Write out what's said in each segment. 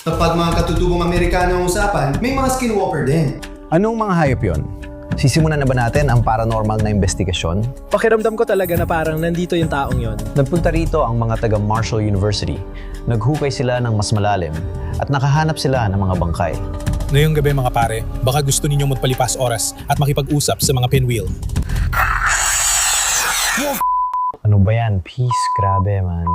Kapag mga katutubong Amerikano ang usapan, may mga skinwalker din. Anong mga hayop yon? Sisimulan na ba natin ang paranormal na investigasyon? Pakiramdam ko talaga na parang nandito yung taong yon. Nagpunta rito ang mga taga Marshall University. Naghukay sila ng mas malalim at nakahanap sila ng mga bangkay. Ngayong gabi mga pare, baka gusto ninyong magpalipas oras at makipag-usap sa mga pinwheel. Ano ba yan? Peace, grabe man.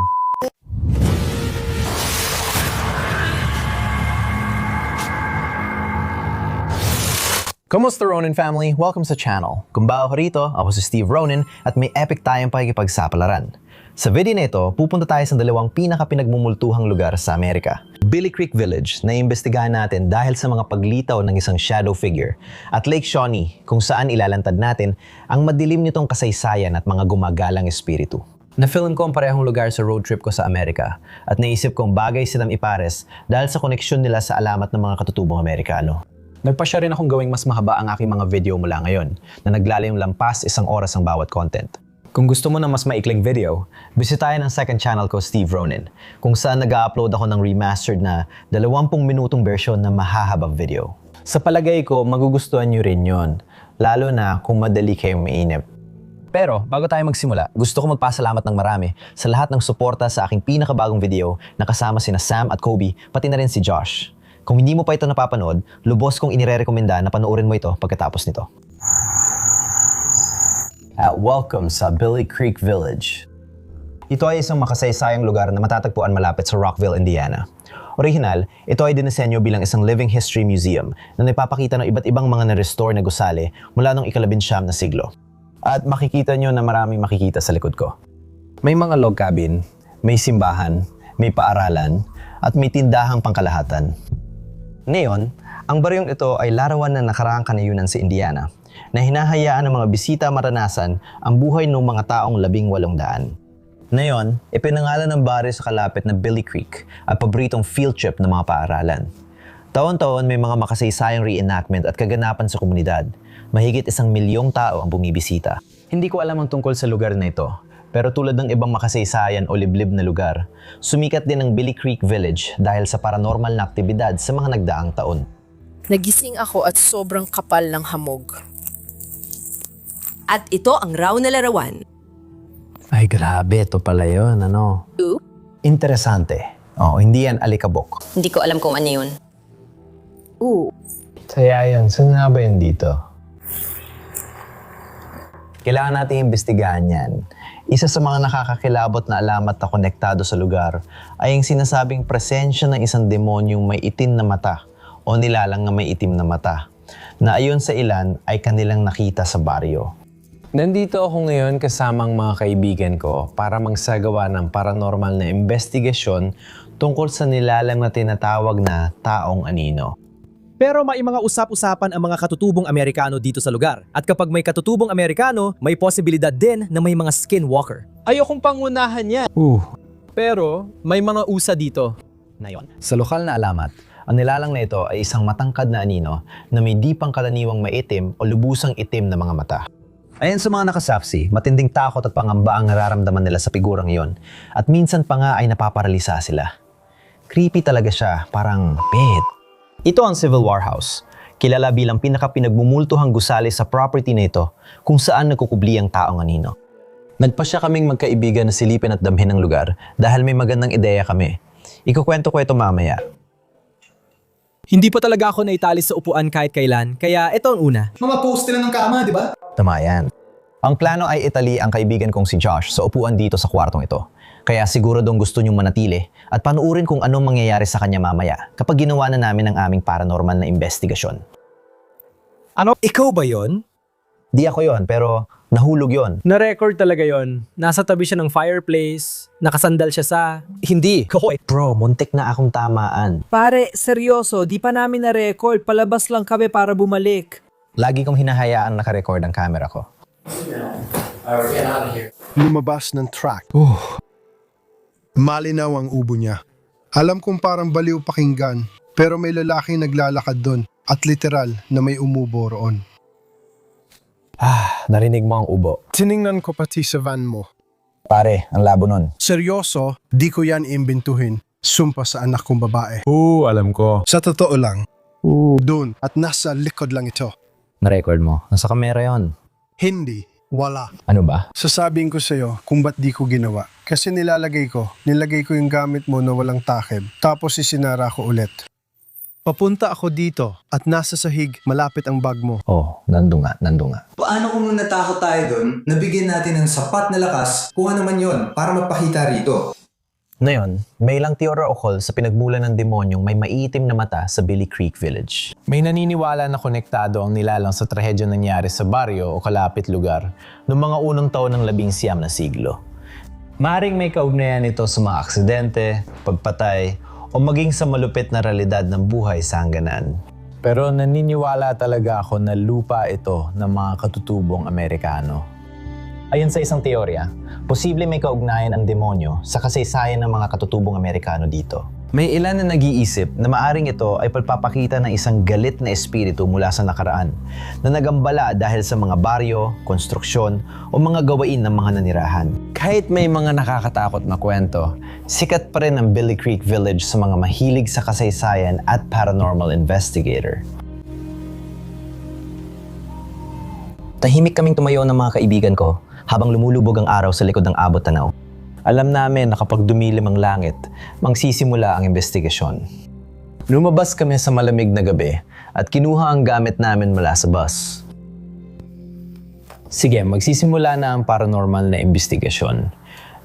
Kamusta Ronin family? Welcome sa channel. Kung bago ka rito, ako si Steve Ronin at may epic tayong pakikipagsapalaran. Sa video na ito, pupunta tayo sa dalawang pinaka-pinagmumultuhang lugar sa Amerika. Billy Creek Village na imbestigahan natin dahil sa mga paglitaw ng isang shadow figure, at Lake Shawnee kung saan ilalantad natin ang madilim nitong kasaysayan at mga gumagalang espiritu. Na-film ko ang parehong lugar sa road trip ko sa Amerika at naisip kong bagay silang ipares dahil sa koneksyon nila sa alamat ng mga katutubong Amerikano. Nagpasya rin akong gawing mas mahaba ang aking mga video mula ngayon na naglalayong lampas 1 oras ang bawat content. Kung gusto mo ng mas maikling video, bisitahin ang second channel ko, Steve Ronin, kung saan nag-upload ako ng remastered na 20 minutong version na mahahabang video. Sa palagay ko, magugustuhan nyo rin yon, lalo na kung madali kayong mainip. Pero bago tayo magsimula, gusto ko magpasalamat ng marami sa lahat ng suporta sa aking pinakabagong video na kasama sina Sam at Kobe, pati na rin si Josh. Kung hindi mo pa ito napapanood, lubos kong inirekomenda na panoorin mo ito pagkatapos nito. At welcome sa Billy Creek Village. Ito ay isang makasaysayang lugar na matatagpuan malapit sa Rockville, Indiana. Original, ito ay dinisenyo bilang isang living history museum na nagpapakita ng iba't ibang mga na-restore na gusali mula noong ika-19 na siglo. At makikita nyo na maraming makikita sa likod ko. May mga log cabin, may simbahan, may paaralan, at may tindahang pangkalahatan. Ngayon, ang baryong ito ay larawan ng nakaraang kanayunan sa Indiana na hinahayaan ng mga bisita maranasan ang buhay ng mga taong 1800. Ngayon, ipinangalan ng baryo sa kalapit na Billy Creek at paboritong field trip ng mga paaralan. Taon-taon may mga makasaysayang reenactment at kaganapan sa komunidad. Mahigit 1 milyong tao ang bumibisita. Hindi ko alam ang tungkol sa lugar na ito, pero tulad ng ibang makasaysayan o liblib na lugar, sumikat din ang Billy Creek Village dahil sa paranormal na aktibidad sa mga nagdaang taon. Nagising ako at sobrang kapal ng hamog. At ito ang raw na larawan. Ay grabe, ito pala yun, ano? Interesante. Hindi yan alikabok. Hindi ko alam kung ano yun. Saya yan, saan nga ba yun dito? Kailangan natin imbestigahan yan. Isa sa mga nakakakilabot na alamat na konektado sa lugar ay ang sinasabing presensya ng isang demonyong may itim na mata o nilalang na may itim na mata na ayon sa ilan ay kanilang nakita sa baryo. Nandito ako ngayon kasama ang mga kaibigan ko para magsagawa ng paranormal na investigasyon tungkol sa nilalang na tinatawag na taong anino. Pero may mga usap-usapan ang mga katutubong Amerikano dito sa lugar. At kapag may katutubong Amerikano, may posibilidad din na may mga skinwalker. Ayokong pangunahan yan. Pero may mga usa dito. Ngayon, sa lokal na alamat, ang nilalang na ito ay isang matangkad na anino na may di pangkaraniwang maitim o lubusang itim na mga mata. Ayon sa mga nakasapsi, matinding takot at pangamba ang nararamdaman nila sa figurang iyon at minsan pa nga ay napaparalisa sila. Creepy talaga siya, parang bed. Ito ang Civil War House, kilala bilang pinaka-pinagmumultuhang gusali sa property na ito kung saan nagkukubli ang taong anino. Nagpasya kaming magkaibigan na silipin at damhin ang lugar dahil may magandang ideya kami. Ikukwento ko ito mamaya. Hindi pa talaga ako naitalis sa upuan kahit kailan, kaya ito ang una. Mga post nila ng kama, di ba? Tama yan. Ang plano ay itali ang kaibigan kong si Josh sa upuan dito sa kwartong ito. Kaya siguro dong gusto niyong manatili at panuurin kung anong mangyayari sa kanya mamaya kapag ginawa na namin ang aming paranormal na investigasyon. Ano? Ikaw ba yon? Di ako yon, pero nahulog yon. Na-record talaga yon. Nasa tabi siya ng fireplace, nakasandal siya sa... Hindi. Bro, muntik na akong tamaan. Pare, seryoso, di pa namin na-record. Palabas lang kami para bumalik. Lagi kong hinahayaan nakarecord ang camera ko. Lumabas ng track. Malinaw ang ubo niya. Alam kong parang baliw pakinggan, pero may lalaking naglalakad doon at literal na may umubo roon. Narinig mo ang ubo. Tiningnan ko pati sa van mo. Pare, ang labo nun. Seryoso, di ko yan imbintuhin. Sumpa sa anak kong babae. Alam ko. Sa totoo lang, doon at nasa likod lang ito. Na-record mo. Nasa kamera yon. Hindi, wala. Ano ba? Sasabihin ko sa'yo kung ba't di ko ginawa. Kasi nilagay ko yung gamit mo na walang takip. Tapos isinara ko ulit. Papunta ako dito at nasa sahig malapit ang bag mo. Oh, nando nga. Paano kung nung natakot tayo doon, nabigyan natin ng sapat na lakas kung ano man yon para magpakita rito? Ngayon, may ilang teorya o call sa pinagmulan ng demonyong may maiitim na mata sa Billy Creek Village. May naniniwala na konektado ang nilalang sa trahedya nangyari sa baryo o kalapit lugar noong mga unang taon ng 19 na siglo. Maring may kaugnayan ito sa mga aksidente, pagpatay, o maging sa malupit na realidad ng buhay sa hangganan. Pero naniniwala talaga ako na lupa ito ng mga katutubong Amerikano. Ayon sa isang teorya, posible may kaugnayan ang demonyo sa kasaysayan ng mga katutubong Amerikano dito. May ilan na nag-iisip na maaring ito ay pagpapakita ng isang galit na espiritu mula sa nakaraan na nagambala dahil sa mga baryo, konstruksyon o mga gawain ng mga nanirahan. Kahit may mga nakakatakot na kwento, sikat pa rin ang Billy Creek Village sa mga mahilig sa kasaysayan at paranormal investigator. Tahimik kaming tumayo ng mga kaibigan ko habang lumulubog ang araw sa likod ng abot tanaw. Alam namin na kapag dumilim ang langit, magsisimula ang investigasyon. Lumabas kami sa malamig na gabi at kinuha ang gamit namin mula sa bus. Sige, magsisimula na ang paranormal na investigasyon.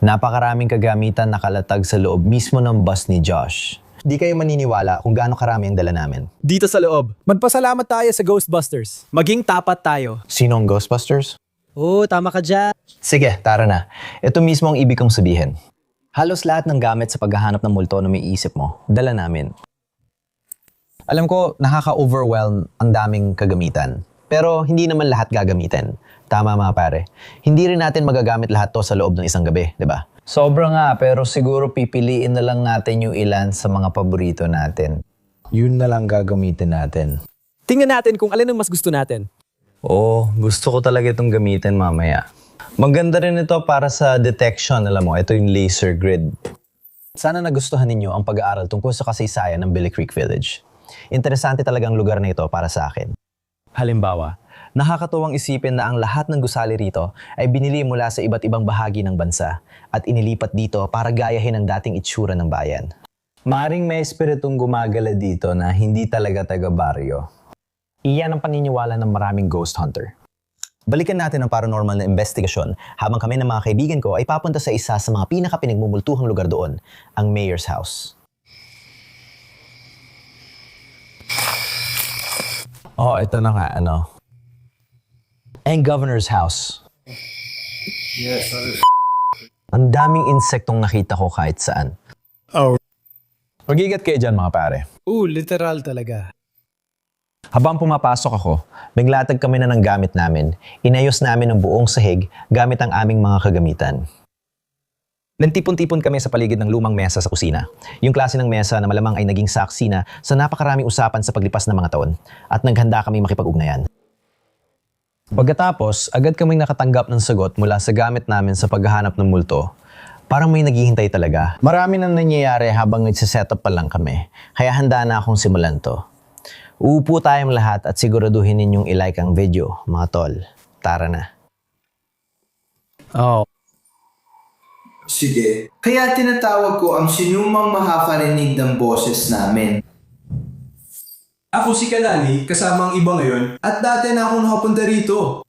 Napakaraming kagamitan nakalatag sa loob mismo ng bus ni Josh. Di kayo maniniwala kung gaano karami ang dala namin. Dito sa loob, magpasalamat tayo sa Ghostbusters. Maging tapat tayo. Sino ang Ghostbusters? Oo, tama ka dyan. Sige, tara na. Ito mismo ang ibig kong sabihin. Halos lahat ng gamit sa paghahanap ng multo na may isip mo, dala namin. Alam ko, nakaka-overwhelm ang daming kagamitan. Pero hindi naman lahat gagamitin. Tama mga pare. Hindi rin natin magagamit lahat to sa loob ng isang gabi, di ba? Sobra nga, pero siguro pipiliin na lang natin yung ilan sa mga paborito natin. Yun na lang gagamitin natin. Tingnan natin kung alin ang mas gusto natin. Oo, gusto ko talaga itong gamitin mamaya. Maganda rin ito para sa detection, alam mo, ito yung laser grid. Sana nagustuhan ninyo ang pag-aaral tungkol sa kasaysayan ng Billy Creek Village. Interesante talaga ang lugar na ito para sa akin. Halimbawa, nakakatuwang isipin na ang lahat ng gusali rito ay binili mula sa iba't ibang bahagi ng bansa at inilipat dito para gayahin ang dating itsura ng bayan. Maring may espiritong gumagala dito na hindi talaga taga-baryo. Iyan ang paniniwala ng maraming ghost hunter. Balikan natin ang paranormal na investigasyon habang kami ng mga kaibigan ko ay papunta sa isa sa mga pinaka-pinagmumultuhang lugar doon, ang Mayor's House. Oh, ito na nga, ang Governor's House. Yes, that is... Ang daming insektong nakita ko kahit saan. Oh. Mag-iingat kayo dyan mga pare. Literal talaga. Habang pumapasok ako, naglatag kami na ng gamit namin. Inayos namin ang buong sahig gamit ang aming mga kagamitan. Nagtipon-tipon kami sa paligid ng lumang mesa sa kusina. Yung klase ng mesa na malamang ay naging saksi na sa napakaraming usapan sa paglipas ng mga taon at naghanda kami makipag-ugnayan. Pagkatapos, agad kaming nakatanggap ng sagot mula sa gamit namin sa paghahanap ng multo. Parang may naghihintay talaga. Marami nang nangyayari habang nagsiset up pa lang kami, kaya handa na akong simulan to. Uupo tayong lahat at siguraduhin ninyong i-like ang video, mga tol. Tara na. Oh. Sige. Kaya tinatawag ko ang sinumang makakarinig ng boses namin. Ako si Kalani, kasama ang iba ngayon, at dati na akong nakapunta rito.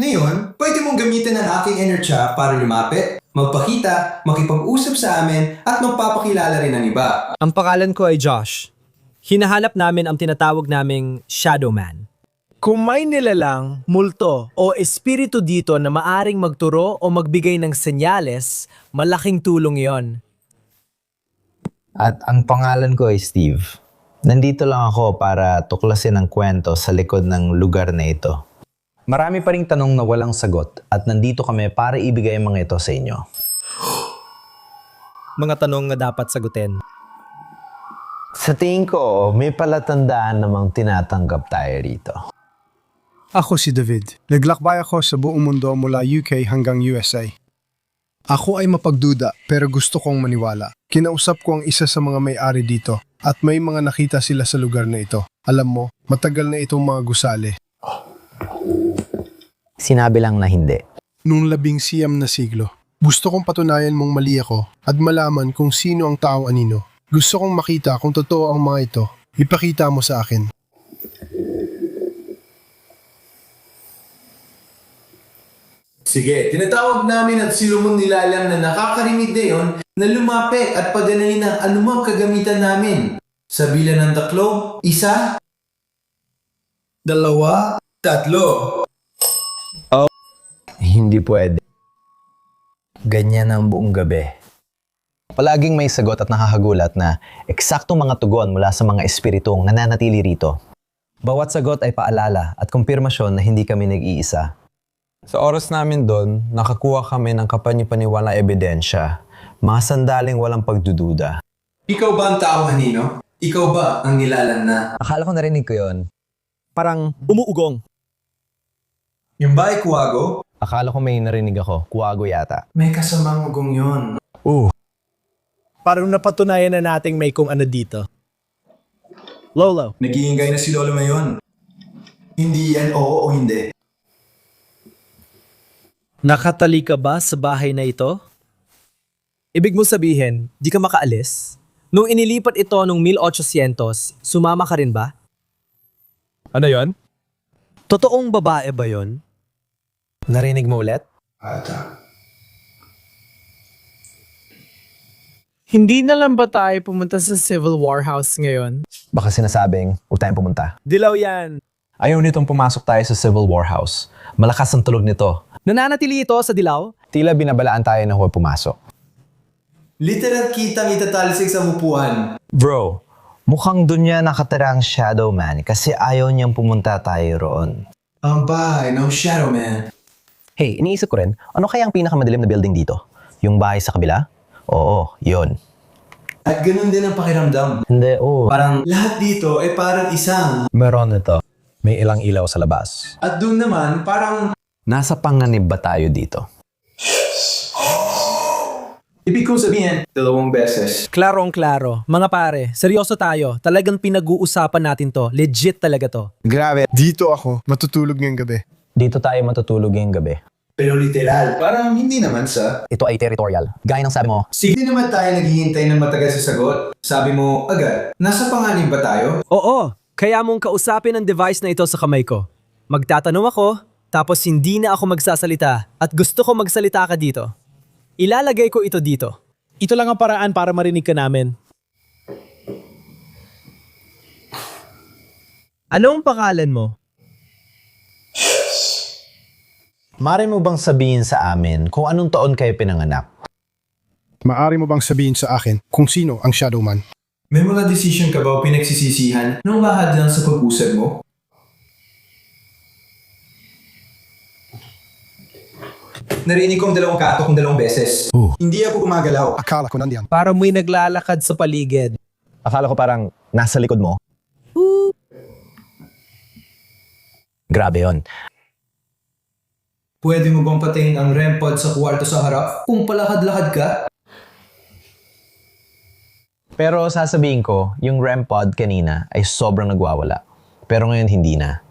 Ngayon, pwede mong gamitin ang aking inner child para lumapit, magpakita, makipag-usap sa amin, at magpapakilala rin ng iba. Ang pangalan ko ay Josh. Hinahanap namin ang tinatawag naming Shadow Man. Kung may nilalang, multo o espiritu dito na maaring magturo o magbigay ng senyales, malaking tulong yon. At ang pangalan ko ay Steve. Nandito lang ako para tuklasin ang kwento sa likod ng lugar na ito. Marami pa ring tanong na walang sagot at nandito kami para ibigay ang mga ito sa inyo. Mga tanong na dapat sagutin. Sa tingin ko, may palatandaan namang tinatanggap tayo rito. Ako si David. Naglakbay ako sa buong mundo mula UK hanggang USA. Ako ay mapagduda pero gusto kong maniwala. Kinausap ko ang isa sa mga may-ari dito at may mga nakita sila sa lugar na ito. Alam mo, matagal na itong mga gusali. Sinabi lang na hindi. Noong 19 na siglo, gusto kong patunayan mong mali ako at malaman kung sino ang taong anino. Gusto kong makita kung totoo ang mga ito. Ipakita mo sa akin. Sige, tinatawag namin at silumon nilalang na nakakarinig na yon na lumapit at padalhin ng anumang kagamitan namin. Sa bilang ng taklo, 1, 2, 3. Hindi pwede. Ganyan ang buong gabi. Palaging may sagot at nakakagulat na eksaktong mga tugon mula sa mga espiritong nananatili rito. Bawat sagot ay paalala at kumpirmasyon na hindi kami nag-iisa. Sa oras namin doon, nakakuha kami ng kapani-paniwalang ebidensya, mga sandaling walang pagdududa. Ikaw ba ang tao, Hanino? Ikaw ba ang nilalang na? Akala ko narinig ko yon. Parang umuugong. Yung ba ay kuwago? Akala ko may narinig ako, kuwago yata. May kasamang ugong yun. Parang napatunayan na nating may kung ano dito. Lolo, Nag-iingay na si Lolo ngayon. Hindi yan oo o hindi. nakatali ka ba sa bahay na ito? Ibig mo sabihin, di ka makaalis? Nung inilipat ito noong 1800, sumama ka rin ba? Ano yon? Totoong babae ba yon? Narinig mo ulit? Hindi na lang ba tayo pumunta sa Civil War House ngayon? Baka sinasabing, huwag tayong pumunta. Dilaw yan. Ayaw nitong pumasok tayo sa Civil War House. Malakas ang tulog nito. Nananatili ito sa dilaw? Tila binabalaan tayo na huwag pumasok. Literal kitang itatalisik sa upuan. Bro, mukhang dun niya nakatira ang Shadow Man kasi ayaw niyang pumunta tayo roon. Ang bahay ng Shadow Man. Hey, iniisip ko rin, ano kaya ang pinakamadilim na building dito? Yung bahay sa kabila? Oo, yon. At ganun din ang pakiramdam. Hindi, oo. Parang lahat dito ay parang isang. Meron ito. May ilang ilaw sa labas. At doon naman, parang Nasa panganib ba tayo dito? ibig kong sabihin, 2 beses. Klarong-klaro. Mga pare, seryoso tayo. Talagang pinag-uusapan natin to. Legit talaga to. Grabe. Dito ako, matutulog ngayong gabi. Dito tayo matutulog ngayong gabi. Pero literal, parang hindi naman sa. Ito ay territorial. Gaya ng sabi mo, Sige naman tayo naghihintay ng matagal sa sagot. Sabi mo, agad, nasa panganib ba tayo? Oo, kaya mong kausapin ang device na ito sa kamay ko. Magtatanong ako, tapos hindi na ako magsasalita at gusto ko magsalita ka dito. Ilalagay ko ito dito. Ito lang ang paraan para marinig ka namin. Anong pangalan mo? mari mo bang sabihin sa amin kung anong taon kayo pinanganak? Maari mo bang sabihin sa akin kung sino ang Shadow Man? May mga decision ka ba o pinagsisisihan nung lahad lang sa pag-usap mo? Narinig kong 2 katok kung 2 beses. Hindi ako gumagalaw. Akala ko nandiyan. Para may naglalakad sa paligid. Akala ko parang nasa likod mo. Grabe yon. Pwede mo bang patayin ang REM pod sa kwarto sa harap kung palakad-lakad ka? Pero sasabihin ko, yung REM pod kanina ay sobrang nagwawala. Pero ngayon hindi na.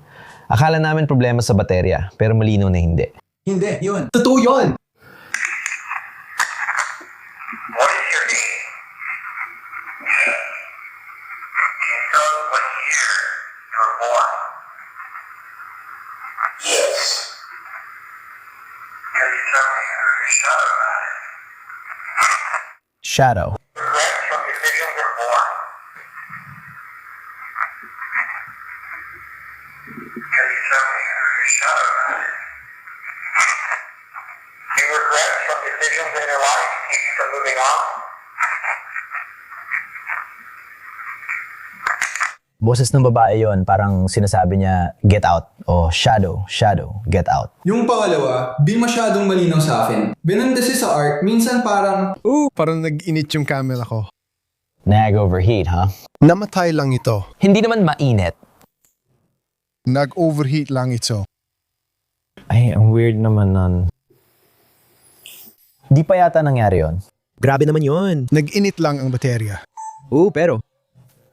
Akala namin problema sa baterya, pero malinaw na hindi. Hindi, yun. Totoo yun! What is your name? Do you know what year you were born? Yes. Can you tell me who your shadow is? Shadow. Regret from the vision you were born? Can you tell me who your shadow is? Do you regret some decisions in your life to keep you from moving on? Boses ng babae yon, parang sinasabi niya, get out. O shadow, shadow, get out. Yung pangalawa, di masyadong malinaw sa akin. Binandasi sa art, minsan parang Parang nag-init yung camera ko. Nag-overheat, ha? Namatay lang ito. Hindi naman mainit. Nag-overheat lang ito. Ay, ang weird naman nun. Di pa yata nangyari yon. Grabe naman yon. Nag-init lang ang baterya. Pero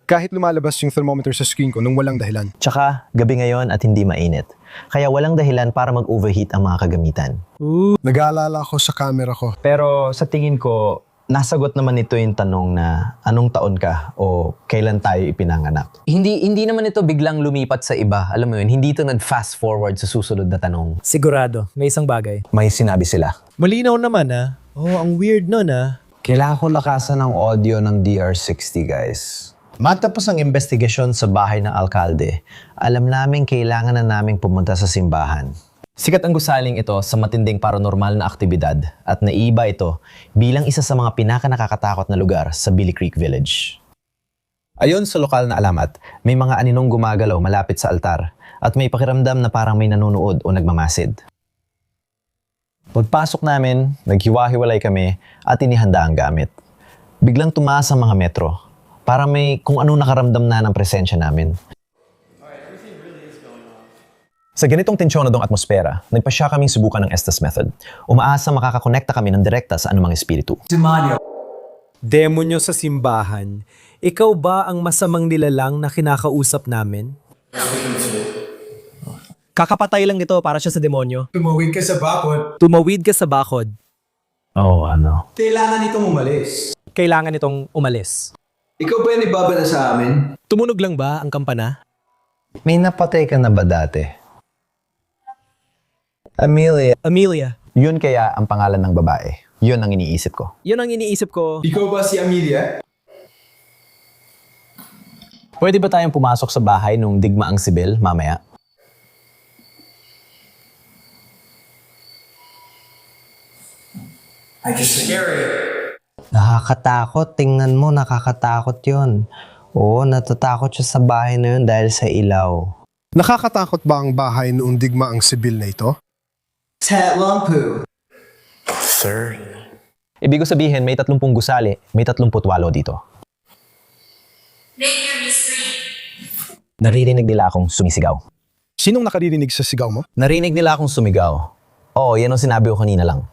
Kahit lumalabas yung thermometer sa screen ko nung walang dahilan. Tsaka, gabi ngayon at hindi mainit. Kaya walang dahilan para mag-overheat ang mga kagamitan. Nag-aalala ko sa camera ko. Pero sa tingin ko, nasagot naman ito yung tanong na anong taon ka o kailan tayo ipinanganak. Hindi naman ito biglang lumipat sa iba. Alam mo yun, hindi ito nag-fast forward sa susunod na tanong. sigurado, may isang bagay. May sinabi sila. Malinaw naman ang weird nun Kailangan ko lakasan ng audio ng DR60, guys. Matapos ang investigasyon sa bahay ng alkalde, alam namin kailangan na naming pumunta sa simbahan. Sikat ang gusaling ito sa matinding paranormal na aktibidad at naiba ito bilang isa sa mga pinaka-nakakatakot na lugar sa Billy Creek Village. Ayon sa lokal na alamat, may mga aninong gumagalaw malapit sa altar at may pakiramdam na parang may nanonood o nagmamasid. Pagpasok namin, naghiwa-hiwalay kami at inihanda ang gamit. Biglang tumaas ang mga metro. Para may kung anong nakaramdam na ng presensya namin. Sa ganitong tensyonadong atmosfera, nagpasya kaming subukan ng Estes Method. Umaasa makakakonekta kami ng direkta sa anumang espiritu. Demonyo sa simbahan, ikaw ba ang masamang nilalang na kinakausap namin? Kakapatay lang ito para siya sa demonyo. Tumawid ka sa bakod. Tumawid ka sa bakod. Kailangan itong umalis. Kailangan itong umalis. Ikaw ba yung ibabala sa amin? Tumunog lang ba ang kampana? May napatay ka na ba dati? Amelia. Amelia, Yun kaya ang pangalan ng babae. Yun ang iniisip ko. yun ang iniisip ko. Ikaw ba si Amelia? Pwede ba tayong pumasok sa bahay nung digmaang sibil mamaya? Nakakatakot, tingnan mo, nakakatakot yon. Oo, natatakot siya sa bahay na yun dahil sa ilaw. Nakakatakot ba ang bahay noong digmaang sibil na ito? Ibig ko sabihin, may 30 gusali, may 38 dito. Naririnig nila akong sumisigaw. Sinong nakarinig sa sigaw mo? Narinig nila akong sumigaw. Oo, yan ang sinabi ko kanina lang.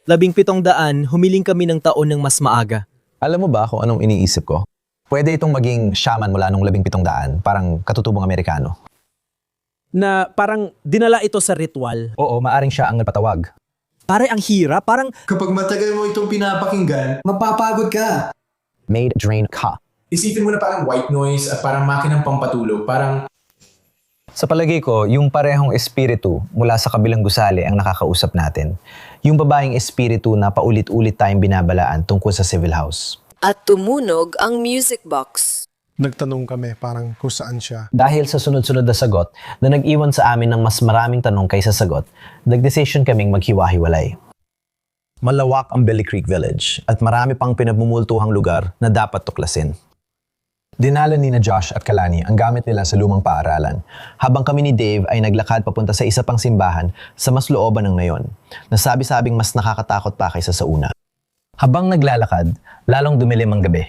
1700, humiling kami ng taon ng mas maaga. Alam mo ba kung anong iniisip ko? Pwede itong maging shaman mula nung 1700, parang katutubong Amerikano. Na parang dinala ito sa ritual. Oo, maaring siya ang nagpatawag. Pare, ang hirap. Parang Kapag matagal mo itong pinapakinggan, mapapagod ka. Made drain ka. Isipin mo na parang white noise at parang makinang pampatulog. Parang Sa palagay ko, yung parehong espiritu mula sa kabilang gusali ang nakakausap natin. Yung babaeng espiritu na paulit-ulit tayong binabalaan tungkol sa civil house. At tumunog ang music box. Nagtanong kami parang kung saan siya. Dahil sa sunod-sunod na sagot na nag-iwan sa amin ng mas maraming tanong kaysa sagot, nag-decision kaming maghiwa-hiwalay. Malawak ang Billy Creek Village at marami pang pinagmumultuhang lugar na dapat tuklasin. Dinala ni na Josh at Kalani ang gamit nila sa lumang paaralan, habang kami ni Dave ay naglakad papunta sa isa pang simbahan sa mas looban ng nayon, na sabi-sabing mas nakakatakot pa kaysa sa una. Habang naglalakad, lalong dumilim ang gabi.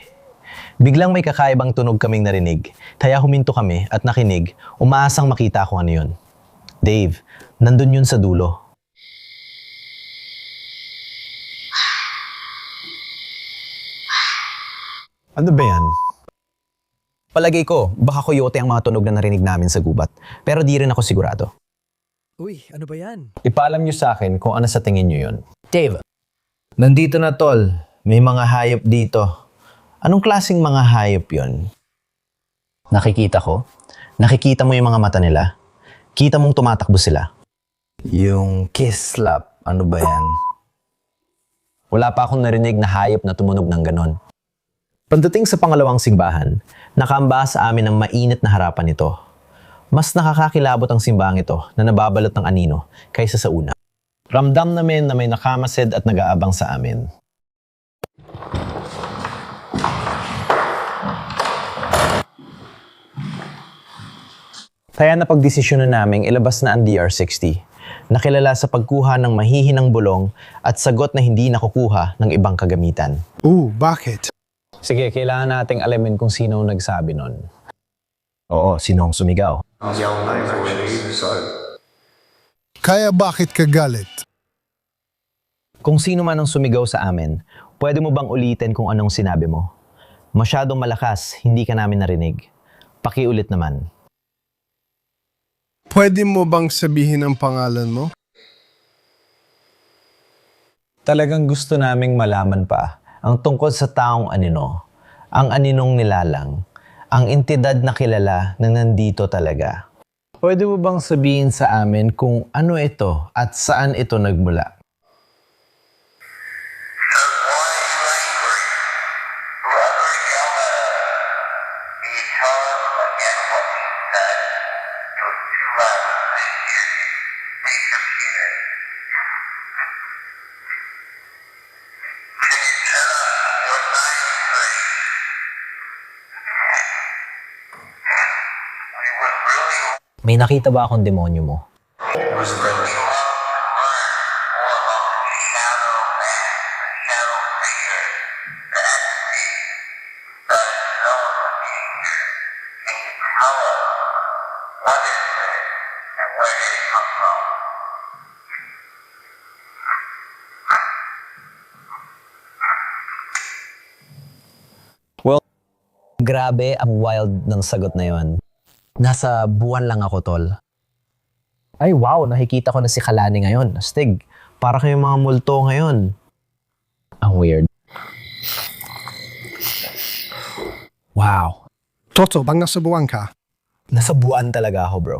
Biglang may kakaibang tunog kaming narinig, kaya huminto kami at nakinig, umaasang makita kung ano yun. Dave, nandun yun sa dulo. Ano ba yan? Palagay ko, baka coyote ang mga tunog na narinig namin sa gubat. Pero di rin ako sigurado. Uy, ano ba yan? Ipaalam niyo sa akin kung ano sa tingin niyo yun. Dave, Nandito na tol, may mga hayop dito. Anong klaseng mga hayop yun? Nakikita ko? Nakikita mo yung mga mata nila? Kita mong tumatakbo sila? Yung kiss slap, ano ba yan? Wala pa akong narinig na hayop na tumunog ng ganon. Pagdating sa pangalawang simbahan, nakaamba sa amin ang mainit na harapan nito. Mas nakakakilabot ang simbahang ito na nababalot ng anino kaysa sa una. Ramdam namin na may nakamasid at nag-aabang sa amin. Kaya napagdesisyonan naming ilabas na ang DR60, na kilala sa pagkuha ng mahihinang bulong at sagot na hindi nakukuha ng ibang kagamitan. Bakit? Sige, kailangan nating alamin kung sino ang nagsabi nun. Oo, sino ang sumigaw? Kaya bakit ka galit? Kung sino man ang sumigaw sa amin, pwede mo bang ulitin kung anong sinabi mo? Masyadong malakas, hindi ka namin narinig. Pakiulit naman. Pwede mo bang sabihin ang pangalan mo? Talagang gusto naming malaman pa ang tungkol sa taong anino, ang aninong nilalang, ang entidad na kilala na nandito talaga. Pwede mo bang sabihin sa amin kung ano ito at saan ito nagmula? May nakita ba akong demonyo mo? Grabe ang wild ng sagot na yon. Nasa buwan lang ako, tol. Ay wow, nakikita ko na si Kalani ngayon. Astig, para kayong mga multo ngayon. Ang weird. Wow. Toto, bang nasa buwan ka? Nasa buwan talaga ako, bro.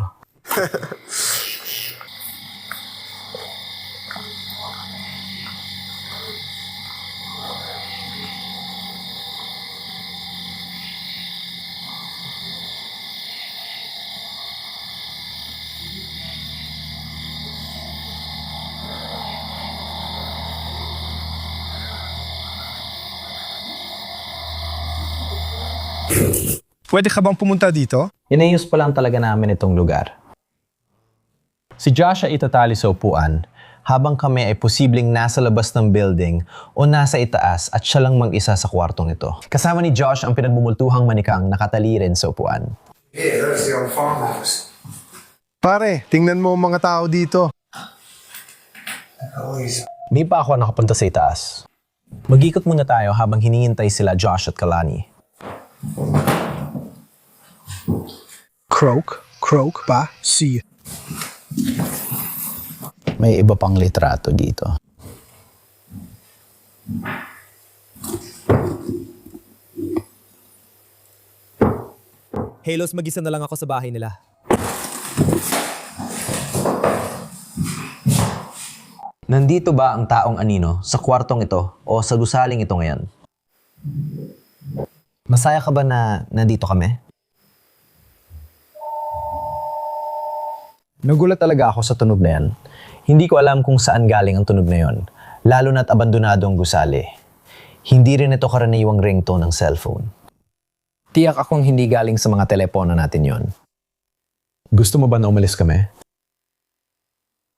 Pwede ka bang pumunta dito? Inayos pa lang talaga namin itong lugar. Si Josh ay itatali sa upuan, habang kami ay posibleng nasa labas ng building o nasa itaas at siya lang mag-isa sa kwartong ito. Kasama ni Josh ang pinagmumultuhang manikang nakatali rin sa upuan. Pare, tingnan mo ang mga tao dito. Di pa ako nakapunta sa itaas. Mag-ikot muna tayo habang hinihintay sila Josh at Kalani. Croak pa, see. May iba pang litrato dito. Halos, mag-isa na lang ako sa bahay nila. Nandito ba ang taong anino sa kwartong ito o sa gusaling ito ngayon? Masaya ka ba na nandito kami? Nagulat talaga ako sa tunog na yan. Hindi ko alam kung saan galing ang tunog na yon, lalo na't abandonado ang gusali. Hindi rin ito karaniwang ringtone ng cellphone. Tiyak akong hindi galing sa mga telepono natin yon. Gusto mo ba na umalis kami?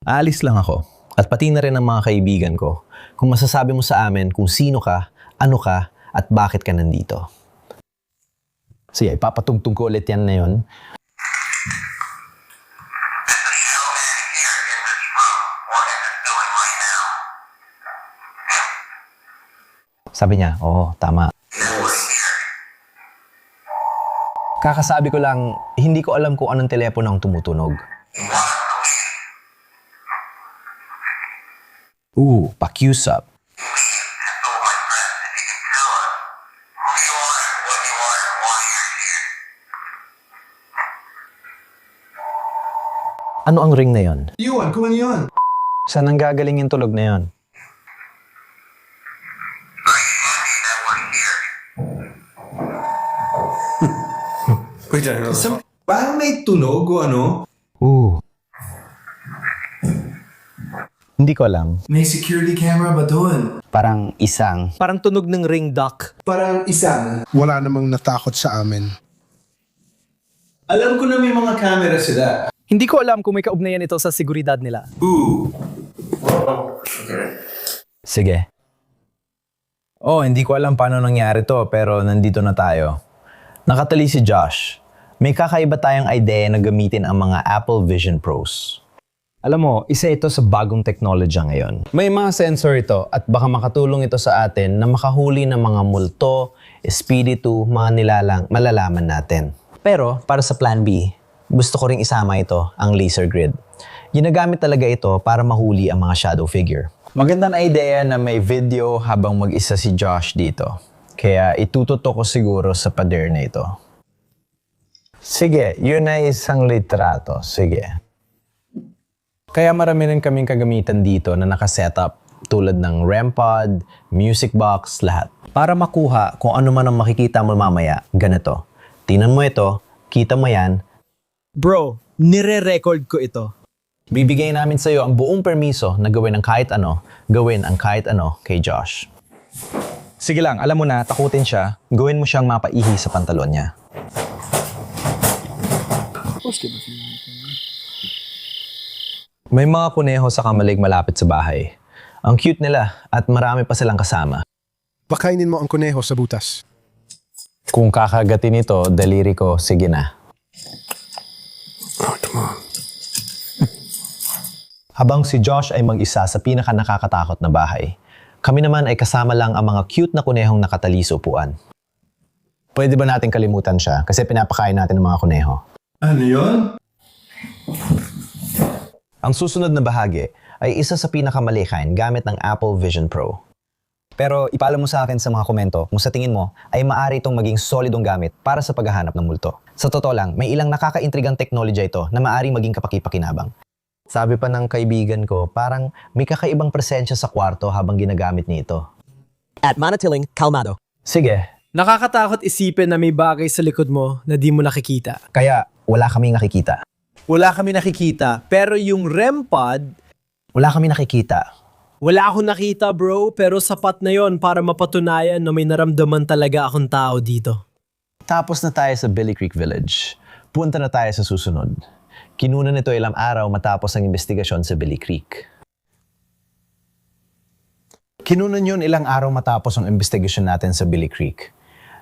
Aalis lang ako, at pati na rin ang mga kaibigan ko, kung masasabi mo sa amin kung sino ka, ano ka, at bakit ka nandito. Sige, ipapatugtog ko ulit yan na yon. Sabi niya, oo, tama. Kakasabi ko lang, hindi ko alam kung anong telepono ang tumutunog. Pakiusap. Ano ang ring na yon? Yun, kung ano yun? Saan ang gagaling yung tunog na yon? Parang may tunog o ano? Hindi ko alam. May security camera ba doon? Parang isang. Parang tunog ng ring duck. Parang isang. Wala namang natakot sa amin. Alam ko na may mga camera sila. Hindi ko alam kung may kaugnayan ito sa seguridad nila. Sige. Hindi ko alam paano nangyari to, pero nandito na tayo. Nakatali si Josh. May kakaiba tayong idea na gamitin ang mga Apple Vision Pros. Alam mo, isa ito sa bagong teknolohiya ngayon. May mga sensor ito at baka makatulong ito sa atin na makahuli ng mga multo, espiritu, mga malalaman natin. Pero para sa Plan B, gusto ko ring isama ito, ang laser grid. Ginagamit talaga ito para mahuli ang mga shadow figure. Magandang idea na may video habang mag-isa si Josh dito. Kaya itututok ko siguro sa pader na ito. Sige, yun ay isang litrato. Sige. Kaya marami rin kaming kagamitan dito na nakasetup tulad ng REM pod, music box, lahat. Para makuha kung ano man ang makikita mo mamaya, ganito. Tingnan mo ito, kita mo yan. Bro, nire-record ko ito. Bibigay namin sa iyo ang buong permiso na gawin ang kahit ano, gawin ang kahit ano kay Josh. Sige lang, alam mo na, takutin siya, gawin mo siyang mapaihi sa pantalon niya. May mga kuneho sa kamalig malapit sa bahay. Ang cute nila at marami pa silang kasama. Pakainin mo ang kuneho sa butas. Kung kakagatin ito, daliri ko, sige na. Habang si Josh ay mag-isa sa pinaka nakakatakot na bahay, kami naman ay kasama lang ang mga cute na kunehong nakatali sa upuan. Pwede ba natin kalimutan siya kasi pinapakain natin ng mga kuneho? Ano yun? Ang susunod na bahagi ay isa sa pinakamalikain gamit ng Apple Vision Pro. Pero ipaalam mo sa akin sa mga komento kung sa tingin mo ay maaari itong maging solidong gamit para sa paghahanap ng multo. Sa totoo lang, may ilang nakakaintrigang teknolohiya ito na maaari maging kapaki-pakinabang. Sabi pa ng kaibigan ko, parang may kakaibang presensya sa kwarto habang ginagamit niya ito. At manatiling kalmado. Sige, Nakakatakot isipin na may bagay sa likod mo na di mo nakikita. kaya wala kaming nakikita. Wala kami nakikita, pero yung REM pod, Wala kami nakikita. wala akong nakita bro, pero sapat na yon para mapatunayan na may naramdaman talaga akong tao dito. Tapos na tayo sa Billy Creek Village. Punta na tayo sa susunod. Kinuna nito ilang araw matapos ang investigasyon sa Billy Creek. Kinunan yun ilang araw matapos ang investigasyon natin sa Billy Creek.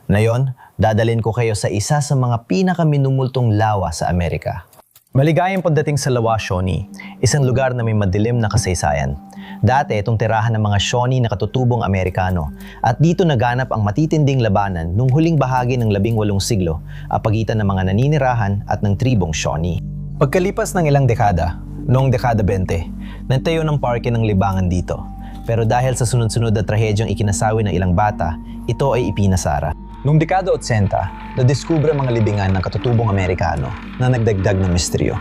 Ngayon, dadalhin ko kayo sa isa sa mga pinakaminumultong lawa sa Amerika. Maligayang pagdating sa Lawa Shawnee, isang lugar na may madilim na kasaysayan. Dati itong tirahan ng mga Shawnee na katutubong Amerikano at dito naganap ang matitinding labanan nung huling bahagi ng 18 siglo ang pagitan ng mga naninirahan at ng tribong Shawnee. Pagkalipas ng ilang dekada, noong dekada 20, nagtayo ng parke ng libangan dito. Pero dahil sa sunod-sunod na trahedyang ikinasawi ng ilang bata, ito ay ipinasara. Noong dekada 80, nadiskubre ang mga libingan ng katutubong Amerikano na nagdagdag ng misteryo.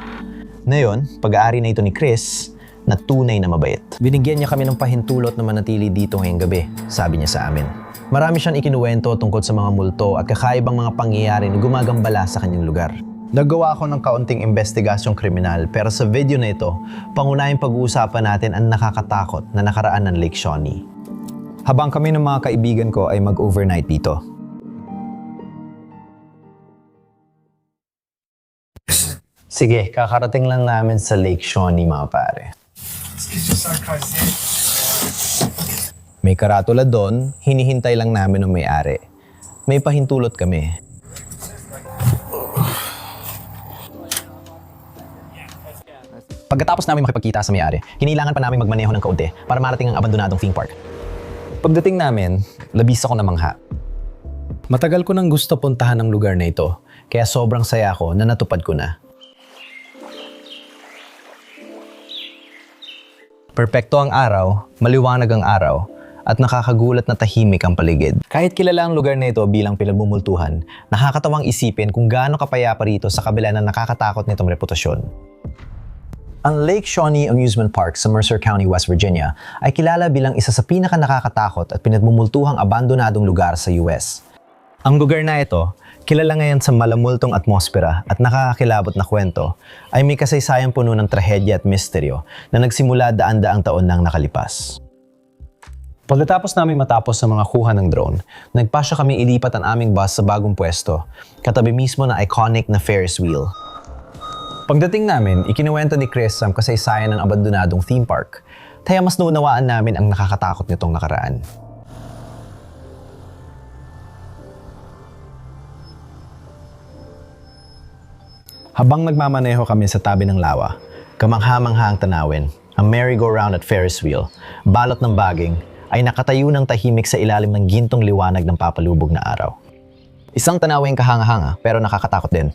Ngayon, pag-aari na ito ni Chris, na tunay na mabait. Binigyan niya kami ng pahintulot na manatili dito ngayong gabi, sabi niya sa amin. Marami siyang ikinuwento tungkol sa mga multo at kakaibang mga pangyayari na gumagambala sa kanyang lugar. Naggawa ako ng kaunting investigasyong kriminal pero sa video na ito, pangunahing pag-uusapan natin ang nakakatakot na nakaraan ng Lake Shawnee. Habang kami ng mga kaibigan ko ay mag-overnight dito. Sige, kakarating lang namin sa Lake Shawnee mga pare. May karatula doon, hinihintay lang namin ng may-ari. May pahintulot kami. Pagkatapos namin makipagkita sa may-ari, hinilangan pa namin magmaneho ng kaunti para marating ang abandonadong theme park. Pagdating namin, labis ako namangha. Matagal ko nang gusto puntahan ang lugar na ito, kaya sobrang saya ko na natupad ko na. Perpekto ang araw, maliwanag ang araw, at nakakagulat na tahimik ang paligid. Kahit kilala ang lugar na ito bilang pinagmumultuhan, nakakatawang isipin kung gaano kapayapa rito sa kabila ng nakakatakot nitong reputasyon. Ang Lake Shawnee Amusement Park sa Mercer County, West Virginia ay kilala bilang isa sa pinaka-nakakatakot at pinagmumultuhang abandonadong lugar sa US. Ang lugar na ito, kilala ngayon sa malamultong atmosfera at nakakakilabot na kwento, ay may kasaysayang puno ng trahedya at misteryo na nagsimula daan-daang taon nang nakalipas. Pagkatapos namin matapos sa mga kuha ng drone, nagpasya kami ilipat ang aming bus sa bagong pwesto, katabi mismo ng iconic na Ferris wheel. Pagdating namin, ikinuwento ni Chris ang kasaysayan ng abandonadong theme park, kaya mas naunawaan namin ang nakakatakot nitong nakaraan. Habang nagmamaneho kami sa tabi ng lawa, Kamangha-mangha ang tanawin. Ang merry-go-round at Ferris wheel, balot ng baging, ay nakatayo ng tahimik sa ilalim ng gintong liwanag ng papalubog na araw. Isang tanawing kahanga-hanga pero nakakatakot din.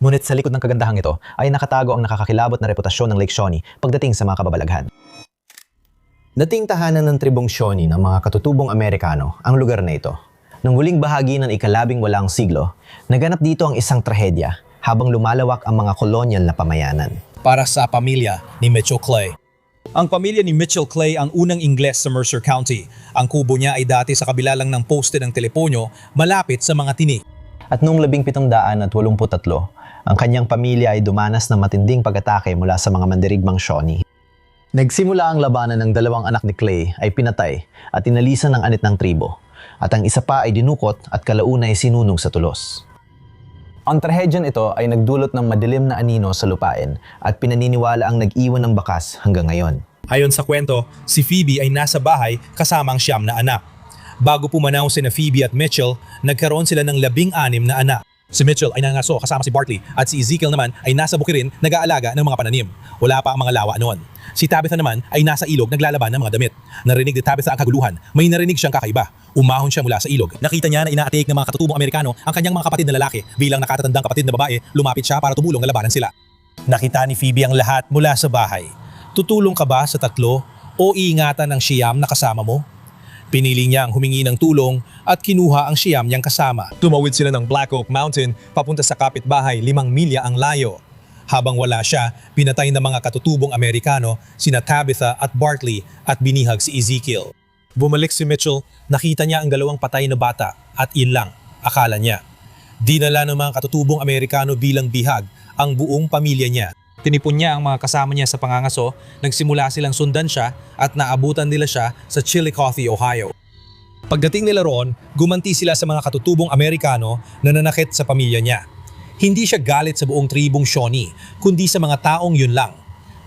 Ngunit sa likod ng kagandahang ito ay nakatago ang nakakakilabot na reputasyon ng Lake Shawnee pagdating sa mga kababalaghan. Dating tahanan ng tribong Shawnee ng mga katutubong Amerikano ang lugar na ito. Nung huling bahagi ng ika-18 siglo, naganap dito ang isang trahedya habang lumalawak ang mga kolonyal na pamayanan. Para sa pamilya ni Mitchell Clay. Ang pamilya ni Mitchell Clay ang unang Ingles sa Mercer County. Ang kubo niya ay dati sa kabila lang ng poste ng teleponyo malapit sa mga tinik. At noong 1783, ang kanyang pamilya ay dumanas ng matinding pag-atake mula sa mga mandirigmang Shawnee. Nagsimula ang labanan ng dalawang anak ni Clay ay pinatay at inalisan ng anit ng tribo. At ang isa pa ay dinukot at kalauna ay sinunong sa tulos. Ang trahedyan ito ay nagdulot ng madilim na anino sa lupain at pinaniniwala ang nag-iwan ng bakas hanggang ngayon. Ayon sa kwento, si Phoebe ay nasa bahay kasama ang 9 na anak. Bago pumanaw sina Phoebe at Mitchell, nagkaroon sila ng 16 na anak. Si Mitchell ay nangaso kasama si Bartley at si Ezekiel naman ay nasa bukirin nag-aalaga ng mga pananim. Wala pa ang mga lawa noon. Si Tabitha naman ay nasa ilog naglalaban ng mga damit. Narinig ni Tabitha ang kaguluhan. May narinig siyang kakaiba. Umahon siya mula sa ilog. Nakita niya na inaatake ng mga katutubong Amerikano ang kanyang mga kapatid na lalaki. Bilang nakatatandang kapatid na babae, lumapit siya para tumulong na labanan sila. Nakita ni Phoebe ang lahat mula sa bahay. Tutulong ka ba sa 3 o iingatan ng 9 na kasama mo? Pinili niyang humingi ng tulong at kinuha ang 9 niyang kasama. Tumawid sila ng Black Oak Mountain papunta sa kapitbahay 5 milya ang layo. Habang wala siya, pinatay ng mga katutubong Amerikano sina Tabitha at Bartley at binihag si Ezekiel. Bumalik si Mitchell, nakita niya ang 2 patay na bata at yun lang, akala niya. Dinala ng mga katutubong Amerikano bilang bihag ang buong pamilya niya. Tinipon niya ang mga kasama niya sa pangangaso, nagsimula silang sundan siya at naabutan nila siya sa Chillicothe, Ohio. Pagdating nila roon, gumanti sila sa mga katutubong Amerikano na nanakit sa pamilya niya. Hindi siya galit sa buong tribong Shawnee, kundi sa mga taong yun lang.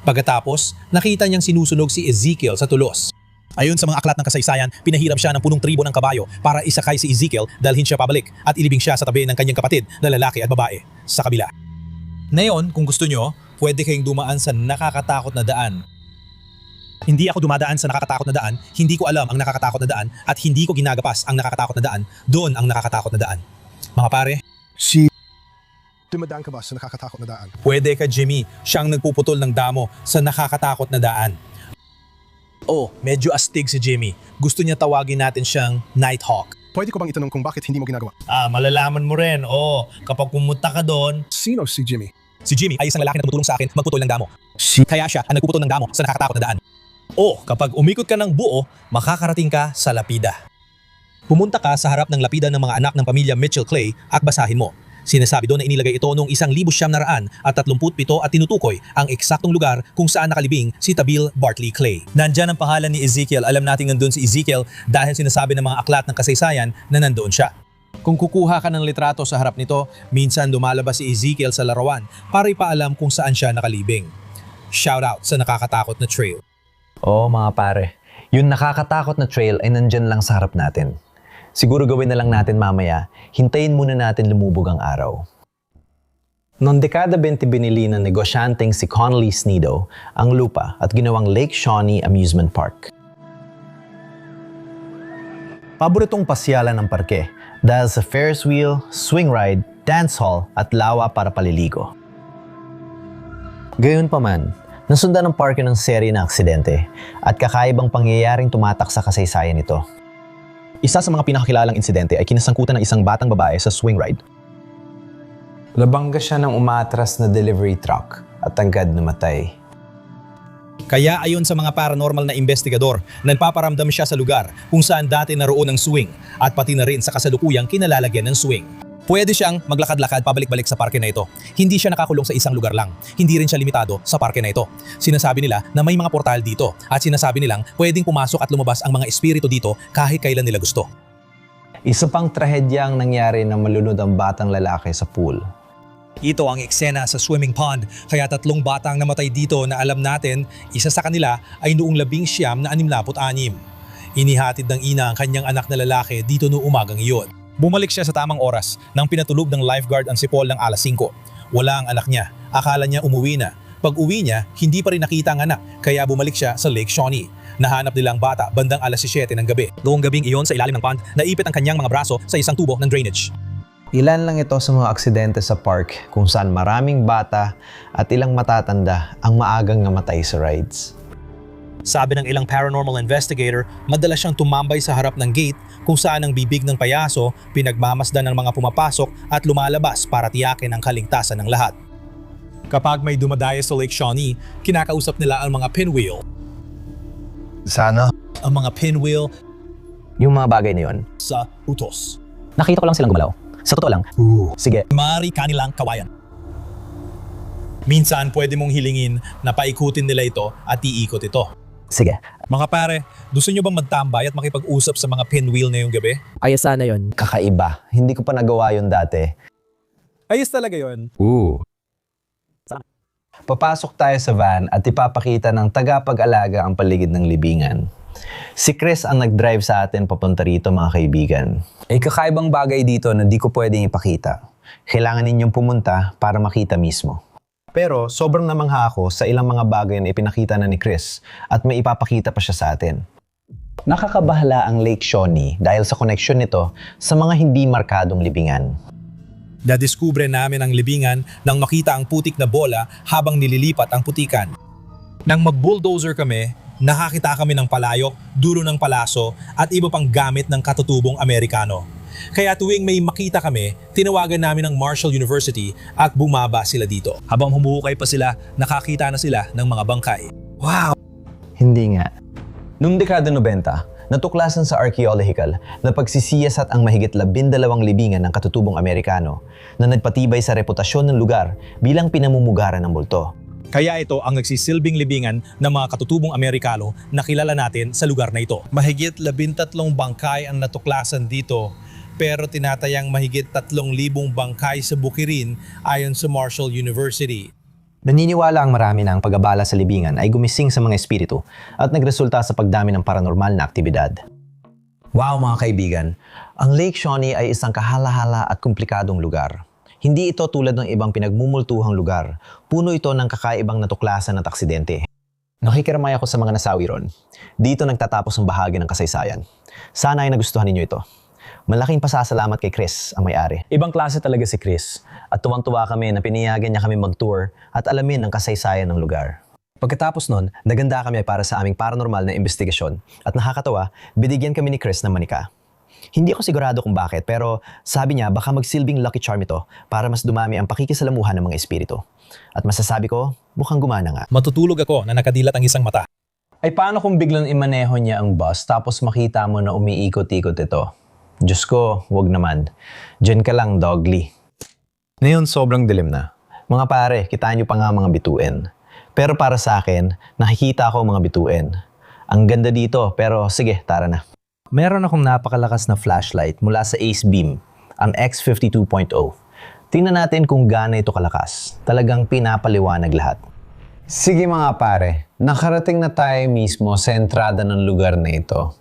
Pagkatapos, nakita niyang sinusunog si Ezekiel sa tulos. Ayon sa mga aklat ng kasaysayan, pinahiram siya ng punong tribo ng kabayo para isakay si Ezekiel dalhin siya pabalik at ilibing siya sa tabi ng kanyang kapatid na lalaki at babae sa kabila. Ngayon, kung gusto nyo, pwede kayong dumaan sa nakakatakot na daan. Hindi ako dumadaan sa nakakatakot na daan, hindi ko alam ang nakakatakot na daan at hindi ko ginagapas ang nakakatakot na daan, doon ang nakakatakot na daan. Mga pare, Dumadaan ka ba sa nakakatakot na daan? pwede ka Jimmy, siyang nagpuputol ng damo sa nakakatakot na daan. Oh, medyo astig si Jimmy. Gusto niya tawagin natin siyang Nighthawk. Pwede ko bang itanong kung bakit hindi mo ginagawa? Malalaman mo rin. Kapag pumunta ka doon. Sino si Jimmy? Si Jimmy ay isang lalaki na tumutulong sa akin magputol ng damo. Kaya siya ang nagpuputol ng damo sa nakakatakot na daan. Kapag umikot ka ng buo, makakarating ka sa lapida. Pumunta ka sa harap ng lapida ng mga anak ng pamilya Mitchell Clay at basahin mo. Sinasabi doon na inilagay ito noong 1937 at tinutukoy ang eksaktong lugar kung saan nakalibing si Tabil Bartley Clay. Nandyan ang pangalan ni Ezekiel. Alam natin nandun si Ezekiel dahil sinasabi ng mga aklat ng kasaysayan na nandoon siya. Kung kukuha ka ng litrato sa harap nito, minsan lumalabas si Ezekiel sa larawan para ipaalam kung saan siya nakalibing. Shout out sa nakakatakot na trail. Mga pare, yung nakakatakot na trail ay nandyan lang sa harap natin. Siguro gawin na lang natin mamaya, hintayin muna natin lumubog ang araw. Noong dekada 20 binili ng negosyanteng si Connolly Snedo ang lupa at ginawang Lake Shawnee Amusement Park. Paboritong pasyalan ng parke dahil sa Ferris wheel, swing ride, dance hall at lawa para paliligo. Gayunpaman, nasundan ng parke ng serye na aksidente at kakaibang pangyayaring tumatak sa kasaysayan nito. Isa sa mga pinakakilalang insidente ay kinasangkutan ng isang batang babae sa swing ride. Nabangga siya ng umatras na delivery truck at agad namatay. Kaya ayon sa mga paranormal na investigador, nagpaparamdam siya sa lugar kung saan dati naroon ang swing at pati na rin sa kasalukuyang kinalalagyan ng swing. Pwede siyang maglakad-lakad pabalik-balik sa parke na ito. Hindi siya nakakulong sa isang lugar lang. Hindi rin siya limitado sa parke na ito. Sinasabi nila na may mga portal dito at sinasabi nilang pwedeng pumasok at lumabas ang mga espiritu dito kahit kailan nila gusto. Isa pang trahedyang nangyari na malunod ang batang lalaki sa pool. Ito ang eksena sa swimming pond, kaya 3 batang namatay dito na alam natin, isa sa kanila ay noong 1966. Inihatid ng ina ang kanyang anak na lalaki dito noong umagang iyon. Bumalik siya sa tamang oras nang pinatulog ng lifeguard ang sipol ng alas 5. Wala ang anak niya. Akala niya umuwi na. Pag uwi niya, hindi pa rin nakita ang anak kaya bumalik siya sa Lake Shawnee. Nahanap nila ang bata bandang alas 7 ng gabi. Noong gabing iyon sa ilalim ng pond, naipit ang kanyang mga braso sa isang tubo ng drainage. Ilan lang ito sa mga aksidente sa park kung saan maraming bata at ilang matatanda ang maagang namatay sa rides. Sabi ng ilang paranormal investigator, madalas siyang tumambay sa harap ng gate kung saan ang bibig ng payaso pinagmamasdan ng mga pumapasok at lumalabas para tiyakin ang kaligtasan ng lahat. Kapag may dumadayo sa Lake Shawnee, kinakausap nila ang mga pinwheel. Sana? Ang mga pinwheel Yung mga bagay na yun. sa utos. Nakita ko lang silang gumalaw. Sa totoo lang. Sige. Mari kanilang kawayan. Minsan pwede mong hilingin na paikutin nila ito at iikot ito. Sige. Mga pare, gusto nyo bang magtambay at makipag-usap sa mga pinwheel ngayong gabi? Ayos sana yon. Kakaiba. Hindi ko pa nagawa yun dati. Ayos talaga yon. Papasok tayo sa van at ipapakita ng tagapag-alaga ang paligid ng libingan. Si Chris ang nag-drive sa atin papunta rito mga kaibigan. Kakaibang bagay dito na di ko pwedeng ipakita. Kailangan ninyong pumunta para makita mismo. Pero sobrang namangha ako sa ilang mga bagay na ipinakita na ni Chris at may ipapakita pa siya sa atin. Nakakabahala ang Lake Shawnee dahil sa koneksyon nito sa mga hindi markadong libingan. Nadiskubre namin ang libingan nang makita ang putik na bola habang nililipat ang putikan. Nang mag-bulldozer kami, nakakita kami ng palayok, dulo ng palaso at iba pang gamit ng katutubong Amerikano. Kaya tuwing may makita kami, tinawagan namin ang Marshall University at bumaba sila dito. Habang humuhukay pa sila, nakakita na sila ng mga bangkay. Wow! Hindi nga. Noong dekada 90, natuklasan sa archaeological na pagsisiyasat ang mahigit 12 libingan ng katutubong Amerikano na nagpatibay sa reputasyon ng lugar bilang pinamumugaran ng multo. Kaya ito ang nagsisilbing libingan ng mga katutubong Amerikano na kilala natin sa lugar na ito. Mahigit 13 bangkay ang natuklasan dito, pero tinatayang mahigit 3,000 bangkay sa bukirin ayon sa Marshall University. Naniniwala ang marami na ang pag-abala sa libingan ay gumising sa mga espiritu at nagresulta sa pagdami ng paranormal na aktibidad. Wow mga kaibigan, ang Lake Shawnee ay isang kahala-hala at komplikadong lugar. Hindi ito tulad ng ibang pinagmumultuhang lugar. Puno ito ng kakaibang natuklasan at aksidente. Nakikiramay ako sa mga nasawi ron. Dito nagtatapos ang bahagi ng kasaysayan. Sana ay nagustuhan ninyo ito. Malaking pasasalamat kay Chris, ang may-ari. Ibang klase talaga si Chris at tuwang-tuwa kami na pinayagan niya kami mag-tour at alamin ang kasaysayan ng lugar. Pagkatapos nun, naganda kami para sa aming paranormal na investigasyon at nakakatawa, binigyan kami ni Chris ng manika. Hindi ako sigurado kung bakit pero sabi niya baka magsilbing lucky charm ito para mas dumami ang pakikisalamuhan ng mga espiritu. At masasabi ko, mukhang gumana nga. Matutulog ako na nakadilat ang isang mata. Ay paano kung biglang imaneho niya ang bus tapos makita mo na umiikot-ikot ito? Diyos ko, wag naman. Diyan ka lang, dogly. Ngayon, sobrang dilim na. Mga pare, kitaan niyo pa nga mga bituin. Pero para sa akin, nakikita ko mga bituin. Ang ganda dito, pero sige, tara na. Meron akong napakalakas na flashlight mula sa Ace Beam, ang X52.0. Tingnan natin kung gaano ito kalakas. Talagang pinapaliwanag lahat. Sige mga pare, nakarating na tayo mismo sa entrada ng lugar na ito.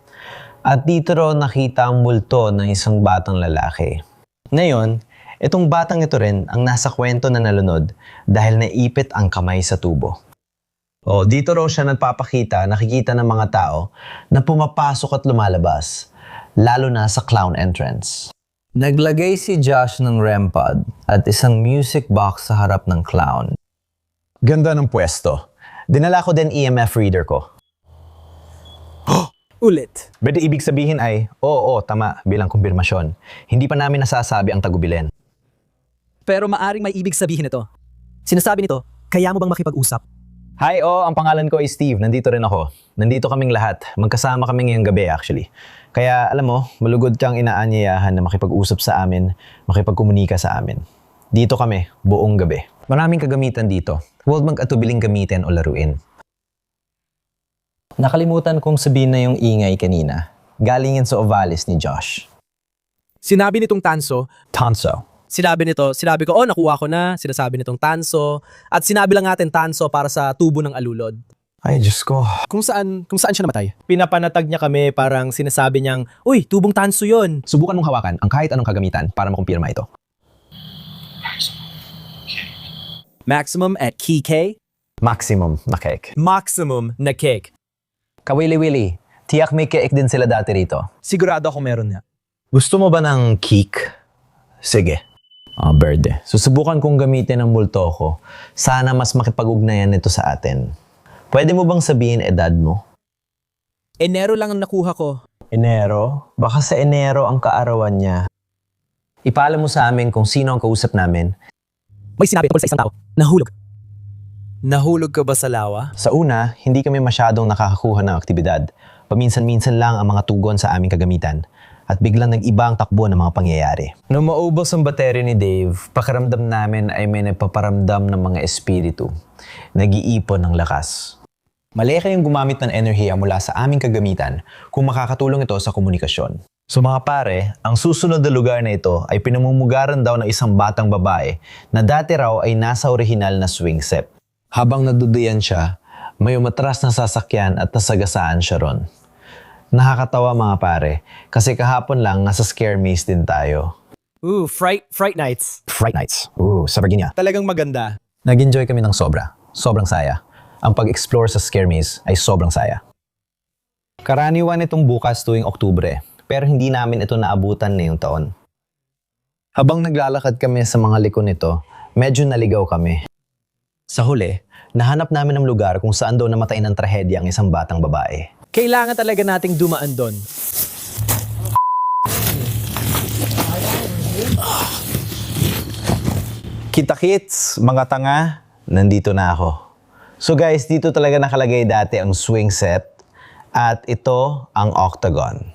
At dito raw nakita ang multo ng isang batang lalaki. Ngayon, itong batang ito rin ang nasa kwento na nalunod dahil naipit ang kamay sa tubo. Dito raw siya nagpapakita, nakikita ng mga tao na pumapasok at lumalabas, lalo na sa clown entrance. Naglagay si Josh ng REM pod at isang music box sa harap ng clown. Ganda ng pwesto. Dinala ko din EMF reader ko. Ulit. Pwede ibig sabihin ay, oo, tama, bilang kumpirmasyon. Hindi pa namin nasasabi ang tagubilin. Pero maaring may ibig sabihin ito. Sinasabi nito, kaya mo bang makipag-usap? Hi, ang pangalan ko ay Steve. Nandito rin ako. Nandito kaming lahat. Magkasama kami ngayong gabi actually. Kaya alam mo, malugod kang inaanyayahan na makipag-usap sa amin, makipagkomunika sa amin. Dito kami, buong gabi. Maraming kagamitan dito. Huwag mag-atubiling gamitin o laruin. Nakalimutan kong sabihin na yung ingay kanina. Galing yan sa ovalis ni Josh. Sinabi nitong Tanso. Sinabi ko, nakuha ko na. Sinasabi nitong Tanso. At sinabi lang natin Tanso para sa tubo ng alulod. Ay, Diyos ko. Kung saan siya namatay. Pinapanatag niya kami, parang sinasabi niyang, uy, tubong tanso yun. Subukan mong hawakan ang kahit anong kagamitan para makumpirma ito. Maximum at key K. Maximum na cake. Maximum na cake. Kawili-wili, tiyak may cake din sila dati rito. Sigurado ako meron niya. Gusto mo ba ng cake? Sige. Berde. Susubukan kong gamitin ang multo ko. Sana mas makipag-ugnayan nito sa atin. Pwede mo bang sabihin edad mo? Enero lang ang nakuha ko. Enero? Baka sa Enero ang kaarawan niya. Ipaalam mo sa amin kung sino ang kausap namin. May sinabi tungkol sa isang tao. Nahulog. Nahulog ka ba sa lawa? Sa una, hindi kami masyadong nakakakuha ng aktibidad. Paminsan-minsan lang ang mga tugon sa aming kagamitan. At biglang nag-iba ang takbo ng mga pangyayari. Nung maubos ang baterya ni Dave, pakiramdam namin ay may nagpaparamdam ng mga espiritu. Nag-iipon ng lakas. Mali kayong gumamit ng enerhiya mula sa aming kagamitan kung makakatulong ito sa komunikasyon. So mga pare, ang susunod na lugar na ito ay pinamumugaran daw ng isang batang babae na dati raw ay nasa orihinal na swing set. Habang naduduyan siya, may umatras na sasakyan at nasagasaan siya ron. Nakakatawa mga pare, kasi kahapon lang nasa scare maze din tayo. Fright nights. Fright Nights. Sa Virginia. Talagang maganda. Nag-enjoy kami ng sobra. Sobrang saya. Ang pag-explore sa scare maze ay sobrang saya. Karaniwan itong bukas tuwing Oktubre, pero hindi namin ito naabutan ngayong taon. Habang naglalakad kami sa mga liko nito, medyo naligaw kami. Sa huli, nahanap namin ang lugar kung saan daw namatay ng trahedya ang isang batang babae. Kailangan talaga nating dumaan doon. Kita-kits, mga tanga, nandito na ako. So guys, dito talaga nakalagay dati ang swing set at ito ang octagon.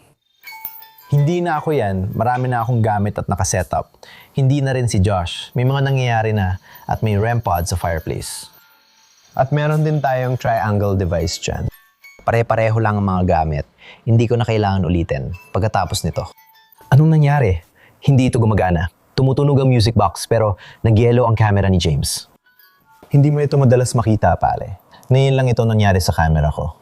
Hindi na ako yan, marami na akong gamit at nakasetup. Hindi na rin si Josh, may mga nangyayari na at may REM pod sa fireplace. At meron din tayong triangle device dyan. Pare-pareho lang ang mga gamit, hindi ko na kailangan ulitin pagkatapos nito. Anong nangyari? Hindi ito gumagana. Tumutunog ang music box pero nagyelo ang camera ni James. Hindi mo ito madalas makita, pare. Ngayon lang ito nangyari sa camera ko.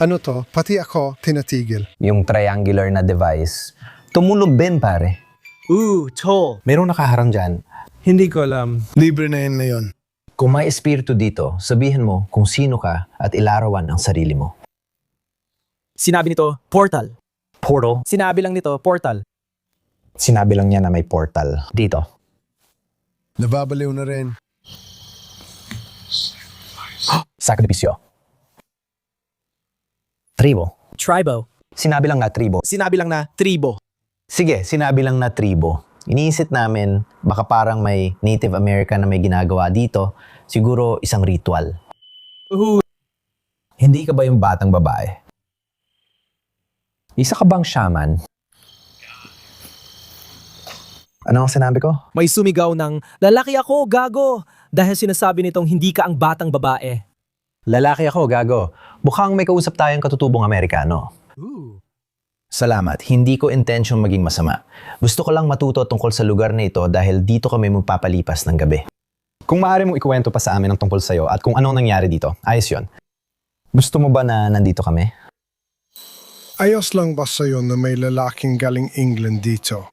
Ano to? Pati ako, tinatigil. Yung triangular na device, tumunog din, pare. Tol. Merong nakaharang dyan. Hindi ko alam. Libre na yun na yun. Kung may espiritu dito, sabihin mo kung sino ka at ilarawan ang sarili mo. Sinabi nito, portal. Portal? Sinabi lang nito, portal. Sinabi lang niya na may portal. Dito. Nababaliw na rin. Sakripisyo. Tribo. Tribo. Sinabi lang na tribo. Sinabi lang na tribo. Sige, sinabi lang na tribo. Iniisip namin, baka parang may Native American na may ginagawa dito. Siguro isang ritual. Hindi ka ba yung batang babae? Isa ka bang shaman? Ano ang sinabi ko? May sumigaw ng, lalaki ako, gago! Dahil sinasabi nitong hindi ka ang batang babae. Lalaki ako, gago. Mukhang may kausap tayong katutubong Amerikano. Salamat, hindi ko intention maging masama. Gusto ko lang matuto tungkol sa lugar na ito dahil dito kami magpapalipas ng gabi. Kung maaari mong ikuwento pa sa amin ang tungkol sa'yo at kung anong nangyari dito, ayos yun. Gusto mo ba na nandito kami? Ayos lang ba sa'yo na may lalaking galing England dito?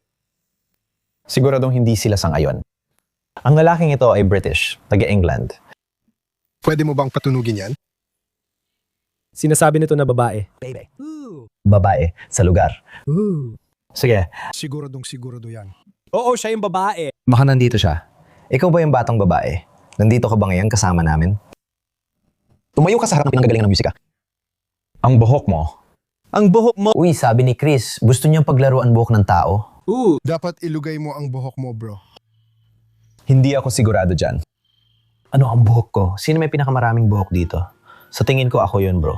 Siguradong hindi sila sang-ayon. Ang lalaking ito ay British, taga-England. Pwede mo bang patunugin yan? Sinasabi nito na babae. Baby. Babae sa lugar. Sige. Sigurado yan. Oo, siya yung babae. Baka nandito siya. Ikaw ba yung batang babae? Nandito ka ba ngayon kasama namin? Tumayo ka sa harap ng pinanggagalingan ng musika. Ang buhok mo. Ang buhok mo. Uy, sabi ni Chris, gusto niyang paglaruan buhok ng tao. Dapat ilugay mo ang buhok mo, bro. Hindi ako sigurado dyan. Ano ang buhok ko? Sino may pinakamaraming buhok dito? Sa tingin ko ako yun, bro.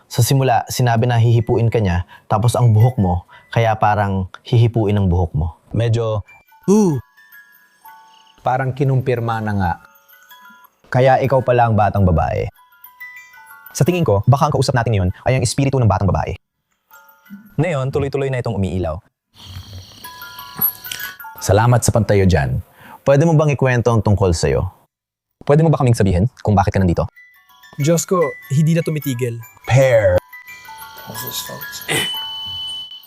Sa simula, sinabi na hihipuin ka niya, tapos ang buhok mo, kaya parang hihipuin ang buhok mo. Medyo, parang kinumpirma na nga. Kaya ikaw pala ang batang babae. Sa tingin ko, baka ang kausap natin ngayon ay ang espiritu ng batang babae. Ngayon, tuloy-tuloy na itong umiilaw. Salamat sa pantayo dyan. Pwede mo bang ikwento ang tungkol sa'yo? Pwede mo ba kaming sabihin kung bakit ka nandito? Diyos ko, hindi na tumitigil. Pair.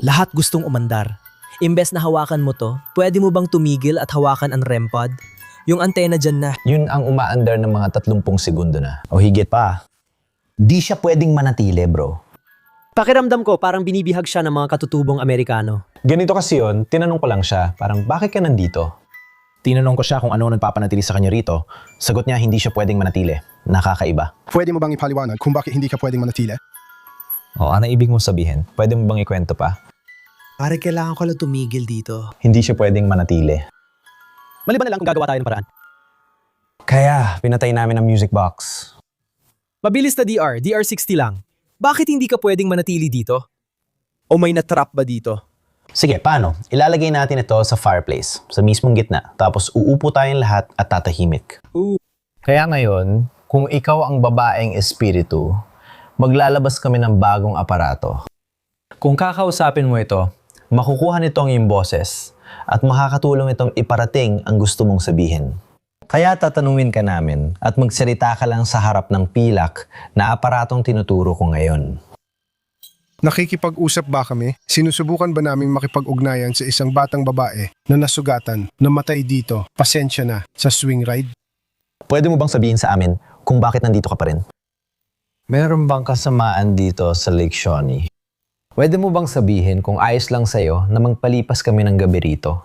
Lahat gustong umandar. Imbes na hawakan mo to, pwede mo bang tumigil at hawakan ang REM pod? Yung antena dyan na. Yun ang umaandar ng mga 30 segundo na. O higit pa. Di siya pwedeng manatili, bro. Pakiramdam ko parang binibihag siya ng mga katutubong Amerikano. Ganito kasi yun, tinanong ko lang siya, parang bakit ka nandito? Tinanong ko siya kung ano nagpapanatili sa kanya rito. Sagot niya hindi siya pwedeng manatili. Nakakaiba. Pwede mo bang ipaliwanag kung bakit hindi ka pwedeng manatili? O ano ibig mong sabihin? Pwede mo bang ikwento pa? Pare, kailangan ko lang tumigil dito. Hindi siya pwedeng manatili. Maliban na lang kung gagawa tayo ng paraan. Kaya, pinatay namin ang music box. Mabilis na DR60 lang. Bakit hindi ka pwedeng manatili dito? O may natrap ba dito? Sige, paano? Ilalagay natin ito sa fireplace, sa mismong gitna. Tapos uupo tayong lahat at tatahimik. Kaya ngayon, kung ikaw ang babaeng espiritu, maglalabas kami ng bagong aparato. Kung kakausapin mo ito, makukuha nitong yung boses at makakatulong itong iparating ang gusto mong sabihin. Kaya tatanungin ka namin at magsalita ka lang sa harap ng pilak na aparatong tinuturo ko ngayon. Nakikipag-usap ba kami? Sinusubukan ba naming makipag-ugnayan sa isang batang babae na nasugatan, namatay dito, pasensya na, sa swing ride? Pwede mo bang sabihin sa amin kung bakit nandito ka pa rin? Meron bang kasamaan dito sa Lake Shawnee? Pwede mo bang sabihin kung ayos lang sa'yo na magpalipas kami ng gabi rito?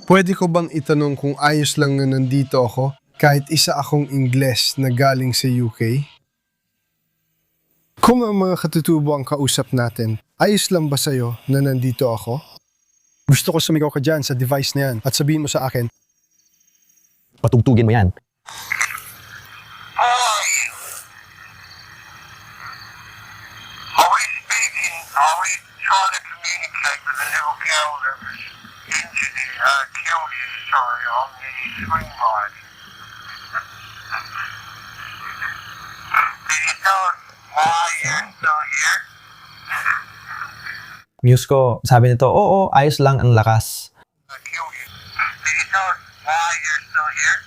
Pwede ko bang itanong kung ayos lang na nandito ako kahit isa akong Ingles na galing sa UK? Kung ang mga katutubo ang kausap natin, ayos lang ba sa'yo na nandito ako? Gusto ko sumigaw ka dyan sa device na yan at sabihin mo sa akin, Patugtugin mo yan. Always speaking, always trying to communicate with the little girl that was injured, killed on the swing ride. Do you know why you're still here? Muse ko, sabi nito, oo, ayos lang ang lakas. Kill you. Do you know why you're still here?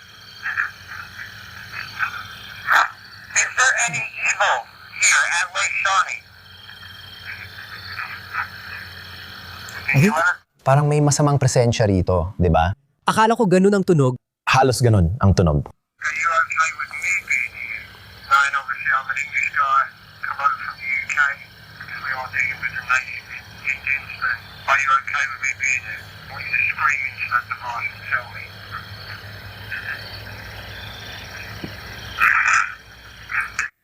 Is there any evil here at Lake Shawnee? Parang may masamang presensya rito, di ba? Akala ko ganun ang tunog. Halos ganun ang tunog. Are you okay with me being here? Knowing obviously I'm an English guy, come over from the UK, because we are dealing with the native Indians, then are you okay with me being here? I want you to scream into that device and tell me.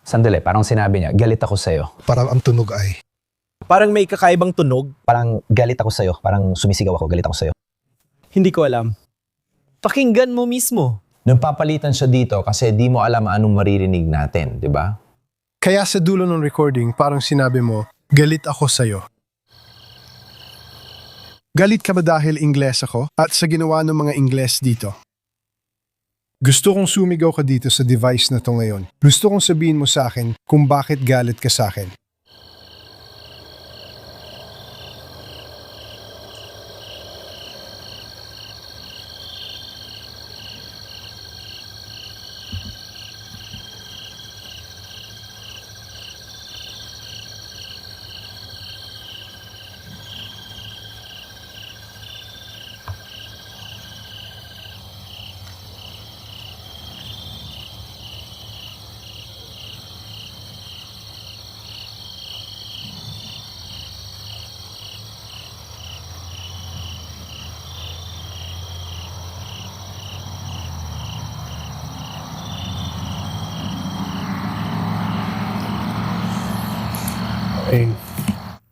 Sandali, parang sinabi niya, galit ako sa'yo. para ang tunog ay. Parang may kakaibang tunog. Parang galit ako sa'yo, parang sumisigaw ako, galit ako sa'yo. Hindi ko alam. Pakinggan mo mismo. Nagpapalitan siya dito kasi di mo alam anong maririnig natin, di ba? Kaya sa dulo ng recording, parang sinabi mo, galit ako sa'yo. Galit ka ba dahil Ingles ako at sa ginawa ng mga Ingles dito? Gusto kong sumigaw ka dito sa device na to ngayon. Gusto kong sabihin mo sa akin kung bakit galit ka sa akin.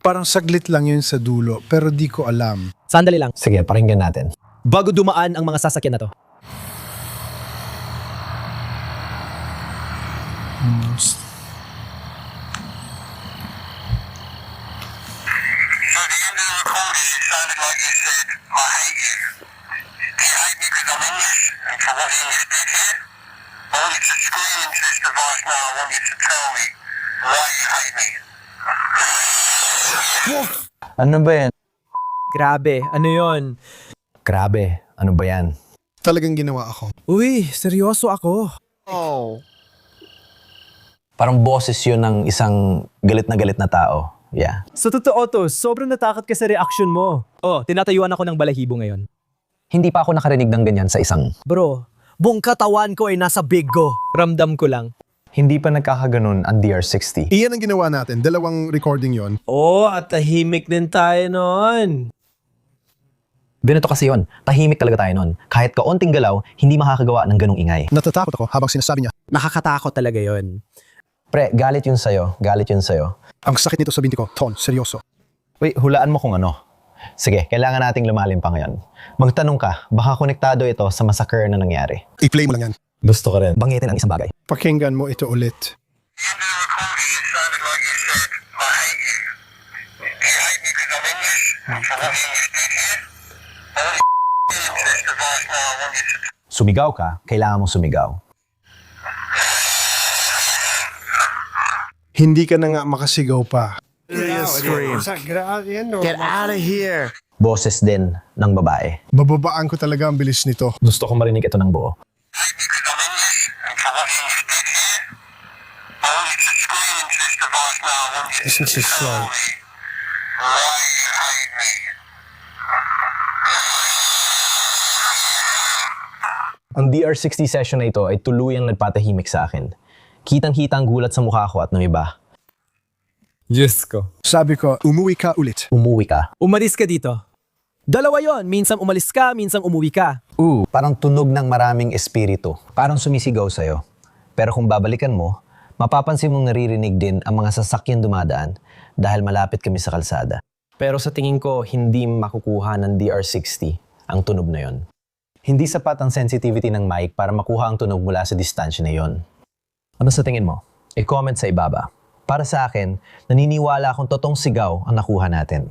Parang saglit lang yun sa dulo, pero di ko alam. Sandali lang. Sige, pakinggan natin. Bago dumaan ang mga sasakyan na to. So the end of the recording, it sounded like you said, I hate you. Do you hate me because I'm English and for what English did here? I want you to scream into this device now. I want you to tell me why you hate me. Ano ba yan? Grabe, ano yon? Grabe, ano ba yan? Talagang ginawa ako. Uy, seryoso ako. Parang boses yun ng isang galit na tao. Yeah. Sa totoo to, sobrang natakot ka sa reaction mo. Oh, tinatayuan ako ng balahibo ngayon. Hindi pa ako nakarinig ng ganyan sa isang... Bro, buong katawan ko ay nasa big go. Ramdam ko lang. Hindi pa nagkakaganon ang DR60. Iyan ang ginawa natin. 2 recording yon. Oh, at tahimik din tayo noon. Ganito kasi yun. Tahimik talaga tayo nun. Kahit kaunting galaw, hindi makakagawa ng ganong ingay. Natatakot ako habang sinasabi niya. Nakakatakot talaga yon. Pre, galit yun sa'yo. Galit yun sa'yo. Ang sakit nito sa binti ko. Ton, seryoso. Wait, hulaan mo kung ano. Sige, kailangan nating lumalim pa ngayon. Magtanong ka, baka konektado ito sa massacre na nangyari. I-play mo lang yan. Gusto ko rin. Bangitin ang isang bagay. Pakinggan mo ito ulit. In the recording, it sounded like you said, I hate you. Do you hate me because I'm English and for what English did here? Only this device now I want you to Sumigaw ka, kailangan mong sumigaw. Hindi ka na nga makasigaw pa. Boses din ng babae. Bababaan ko talaga ang bilis nito. Gusto kong marinig ito ng buo. because I'm English and for what English did here? Only to scream into this device now I want you to Listen to slow. tell me why you hate me. Ang DR60 session na ito ay tuluyang nagpatahimik sa akin. Kitang-kita ang gulat sa mukha ko at numiba. Diyos ko. Sabi ko, umuwi ka ulit. Umuwi ka. Umalis ka dito. Dalawa yon. Minsan umalis ka, minsan umuwi ka. Parang tunog ng maraming espiritu. Parang sumisigaw sa'yo. Pero kung babalikan mo, mapapansin mong naririnig din ang mga sasakyan dumadaan dahil malapit kami sa kalsada. Pero sa tingin ko, hindi makukuha ng DR60 ang tunog na yon. Hindi sapat ang sensitivity ng mic para makuha ang tunog mula sa distansya na yon. Ano sa tingin mo? I-comment sa ibaba. Para sa akin, naniniwala akong totoong sigaw ang nakuha natin.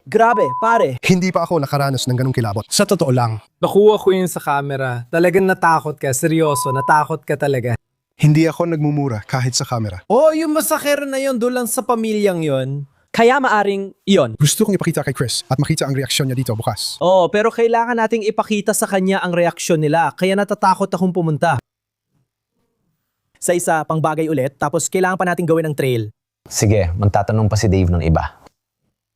Grabe, pare. Hindi pa ako nakaranas ng ganong kilabot. Sa totoo lang, Nakuha ko yun sa camera. Talagang natakot ka. Seryoso, natakot ka talaga. hindi ako nagmumura kahit sa camera. Oh, yung massacre na yon doon lang sa pamilyang yon. Kaya maaring yon. Gusto kong ipakita kay Chris at makita ang reaksyon niya dito bukas. Oh, pero kailangan nating ipakita sa kanya ang reaksyon nila. Kaya natatakot akong pumunta. Sa isa pang bagay ulit, tapos kailangan pa nating gawin ng trail. Sige, magtatanong pa si Dave ng iba.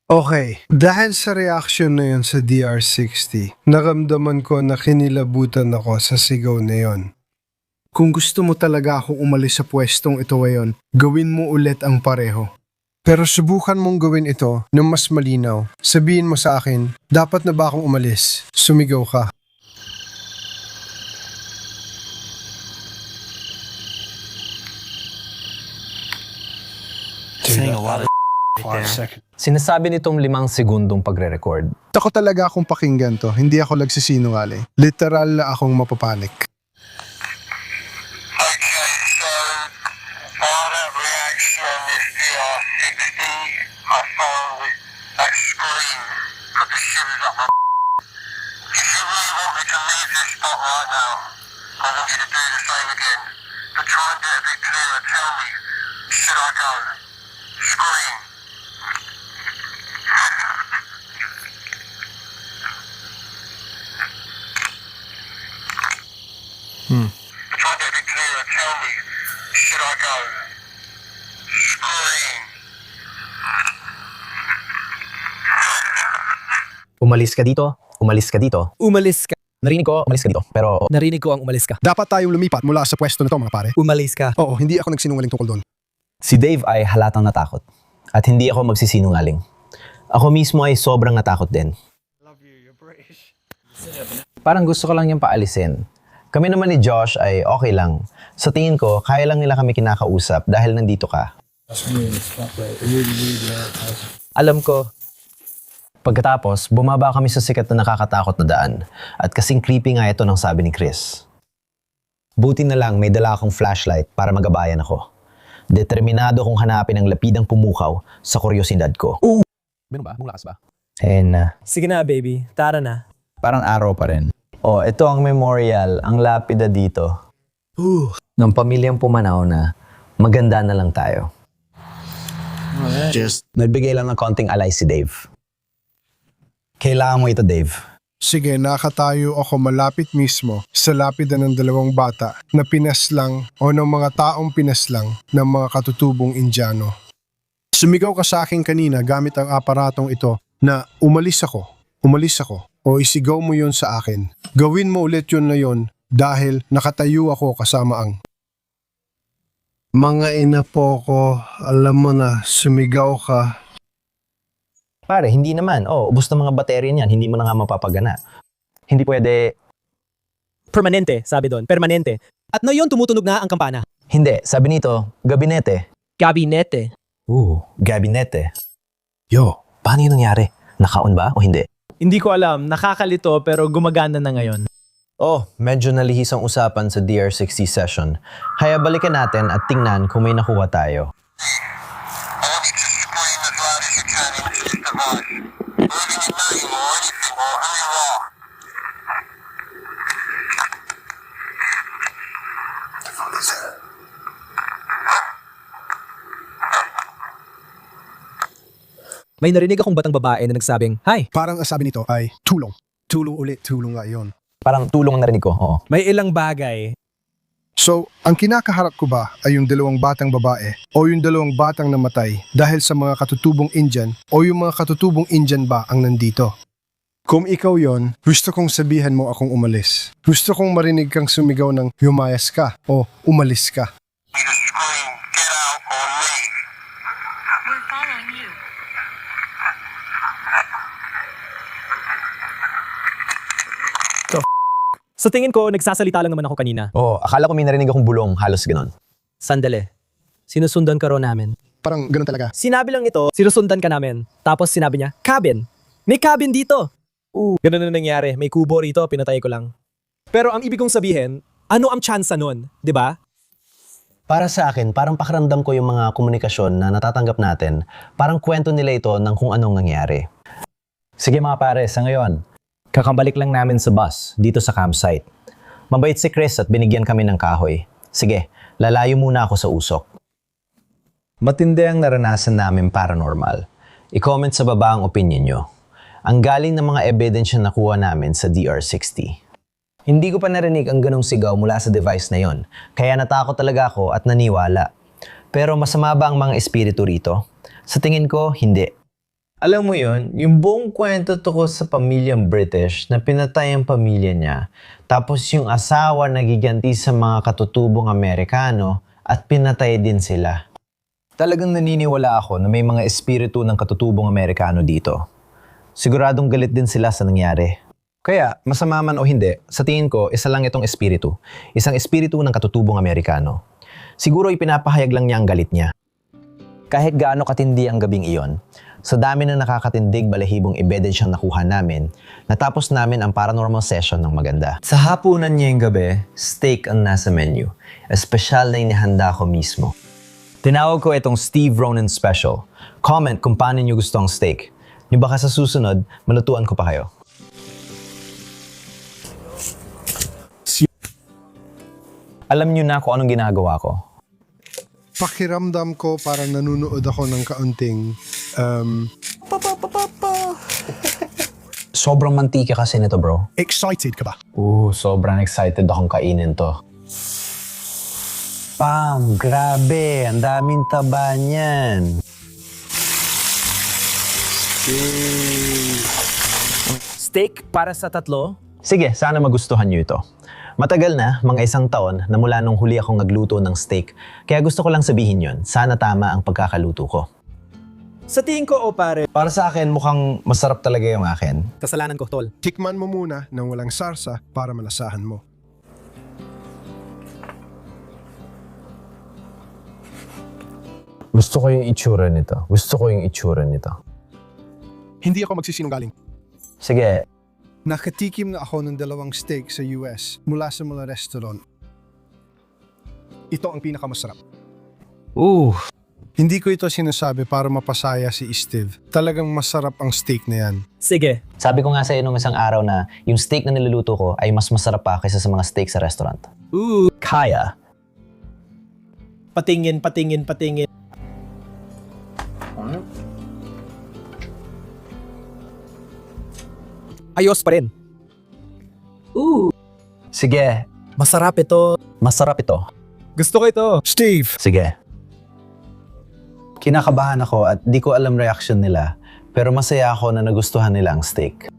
Okay, dahil sa reaction na yun sa DR60, naramdaman ko na kinilabutan ako sa sigaw na yun. Kung gusto mo talaga akong umalis sa pwestong ito ngayon, gawin mo ulit ang pareho. Pero subukan mong gawin ito ng mas malinaw. Sabihin mo sa akin, dapat na ba akong umalis? Sumigaw ka. Sinasabi nitong 5 segundong pagre-record. Ako talaga akong pakinggan to, hindi ako nagsisinungaling. Literal na akong mapapanik. Okay, so while that reaction on this DR60, I found that scream put the shivers up my If you really want me to leave this spot right now, I want you to do the same again. To try and get a bit clearer, tell me, should I go? Scream. To try and get a bit clearer, tell me, should I go? Scream. Umalis ka dito, umalis ka dito. Umalis ka. Narinig ko, umalis ka dito. Pero Narinig ko ang umalis ka. Dapat tayong lumipat mula sa pwesto na to, mga pare. Umalis ka. Oo, hindi ako nagsinungaling tungkol doon. si Dave ay halatang natakot. At hindi ako magsisinungaling. Ako mismo ay sobrang natakot din. Parang gusto ko lang niyang paalisin. Kami naman ni Josh ay okay lang. Sa tingin ko, kaya lang nila kami kinakausap dahil nandito ka. Alam ko. Pagkatapos, bumaba kami sa sikat na nakakatakot na daan. At kasing creepy nga ito ng sabi ni Chris. Buti na lang may dala akong flashlight para magabayan ako. Determinado kong hanapin ang lapidang pumukaw sa kuryosidad ko. Meron ba? Mulakas ba? Sige na, baby. Tara na. Parang araw pa rin. Oh, ito ang memorial, ang lapida dito. Ng pamilyang pumanaw na maganda na lang tayo. Nagbigay lang ng konting alay si Dave. Kailangan mo ito, Dave. Sige, nakatayo ako malapit mismo sa lapidan ng dalawang bata na pinaslang o ng mga taong pinaslang ng mga katutubong Indiano. Sumigaw ka sa akin kanina gamit ang aparatong ito na umalis ako, o isigaw mo yon sa akin. Gawin mo ulit yun na yon dahil nakatayo ako kasama ang mga ina po ko, alam mo na, sumigaw ka. Pare, hindi naman. Ubos na mga baterya niyan. Hindi mo na nga mapapagana. Hindi pwede... Permanente, sabi doon. Permanente. At ngayon tumutunog na ang kampana. Hindi. Sabi nito, gabinete. Gabinete. Gabinete. Yo, paano yun nangyari? Nakaon ba o hindi? Hindi ko alam, nakakalito pero gumagana na ngayon. Medyo nalihis ang usapan sa DR60 session. Kaya balikan natin at tingnan kung may nakuha tayo. I want you to scream as loud as you can into this device. Leaving a name or anything or who you are. The fuck is that? May narinig akong batang babae na nagsabing, "Hi." Parang ang sabi nito ay tulong. Tulong ulit, tulong nga yun. Parang tulong ang narinig ko, oo. May ilang bagay. So, ang kinakaharap ko ba ay yung dalawang batang babae o yung dalawang batang namatay dahil sa mga katutubong Indian o yung mga katutubong Indian ba ang nandito? Kung ikaw yon, gusto kong sabihan mo akong umalis. Gusto kong marinig kang sumigaw ng humayas ka o umalis ka. You just scream, get out or leave. We're following you. Sa tingin ko, nagsasalita lang naman ako kanina. Akala ko may narinig akong bulong, halos ganon. Sandali. Sinusundan ka raw namin. Parang ganun talaga. Sinabi lang ito, sinusundan ka namin. Tapos sinabi niya, cabin. May cabin dito. Ganun na nangyari. May kubo rito, pinatay ko lang. Pero ang ibig kong sabihin, ano ang tsansa nun? 'Di ba? Para sa akin, parang pakiramdam ko yung mga komunikasyon na natatanggap natin, parang kwento nila ito ng kung anong nangyari. Sige mga pare, sa ngayon, kakabalik lang namin sa bus, dito sa campsite. Mabait si Chris at binigyan kami ng kahoy. Sige, lalayo muna ako sa usok. Matindi ang naranasan namin paranormal. I-comment sa baba ang opinion nyo. Ang galing ng mga ebidensya na nakuha namin sa DR60. Hindi ko pa narinig ang ganong sigaw mula sa device na yon, kaya natakot talaga ako at naniwala. Pero masama ba ang mga espiritu rito? Sa tingin ko, hindi. Alam mo yon, yung buong kwento tungkol sa pamilyang British na pinatay ang pamilya niya, tapos yung asawa nagiganti sa mga katutubong Amerikano at pinatay din sila. Talagang naniniwala ako na may mga espiritu ng katutubong Amerikano dito. Siguradong galit din sila sa nangyari. Kaya, masama man o hindi, sa tingin ko, isa lang itong espiritu. Isang espiritu ng katutubong Amerikano. Siguro ipinapahayag lang niya ang galit niya. Kahit gaano katindi ang gabing iyon, sa dami ng nakakatindig balahibong ebidensyang nakuha namin, natapos namin ang paranormal session ng maganda. Sa hapunan niya yung gabi, steak ang nasa menu. Espesyal na inihanda ko mismo. Tinawag ko itong Steve Ronan Special. Comment kung paano niyo gusto ang steak. Niyo baka sa susunod, malutuan ko pa kayo. Alam niyo na kung anong ginagawa ko. Pakiramdam ko parang nanunood ako ng kaunting Sobrang mantika kasi nito, bro. excited ka ba? Sobrang excited akong kainin to. Pam, grabe, ang daming taba niyan. Steak para sa tatlo? Sige, sana magustuhan niyo ito. Matagal na, mga 1 taon, na mula nung huli akong nagluto ng steak. Kaya gusto ko lang sabihin yon, sana tama ang pagkakaluto ko. Sa tingin ko, pare, Para sa akin, mukhang masarap talaga yung akin. kasalanan ko, tol. Tikman mo muna ng walang sarsa para malasahan mo. Gusto ko yung itsura nito. Hindi ako magsisinungaling. Sige, Nakatikim na ako ng 2 steak sa US mula sa mga restaurant. Ito ang pinakamasarap. Hindi ko ito sinasabi para mapasaya si Steve. Talagang masarap ang steak na yan. Sige. sabi ko nga sa iyo nung isang araw na yung steak na niluluto ko ay mas masarap pa kaysa sa mga steak sa restaurant. Kaya. Patingin. Ayos pa rin. Sige, Masarap ito. masarap ito. Gusto ko ito. Steve! Sige. Kinakabahan ako at di ko alam reaction nila, pero masaya ako na nagustuhan nila ang steak.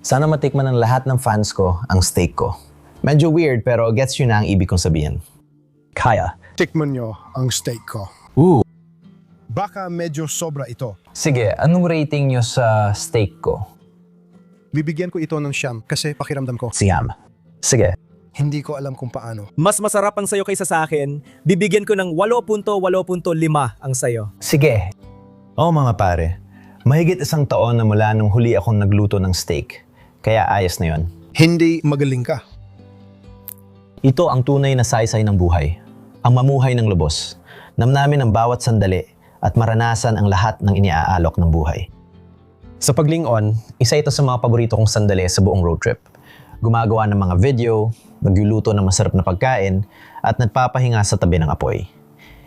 Sana matikman ng lahat ng fans ko ang steak ko. Medyo weird pero gets yun na ang ibig kong sabihin. Kaya. Tikman nyo ang steak ko. Ooh. Baka medyo sobra ito. Sige, anong rating nyo sa steak ko? Bibigyan ko ito ng siyam kasi pakiramdam ko. Siyam. Sige. Hindi ko alam kung paano. Mas masarap ang sayo kaysa sa akin. Bibigyan ko ng 8.8.5 ang sayo. Sige. Oo mga pare, mahigit 1 taon na mula nung huli akong nagluto ng steak. Kaya ayos na yon. Hindi magaling ka. Ito ang tunay na saysay ng buhay. Ang mamuhay ng lubos. Namnamin ang bawat sandali at maranasan ang lahat ng iniaalok ng buhay. Sa paglingon, isa ito sa mga paborito kong sandali sa buong road trip. Gumagawa ng mga video, nagluluto ng masarap na pagkain, at nagpapahinga sa tabi ng apoy.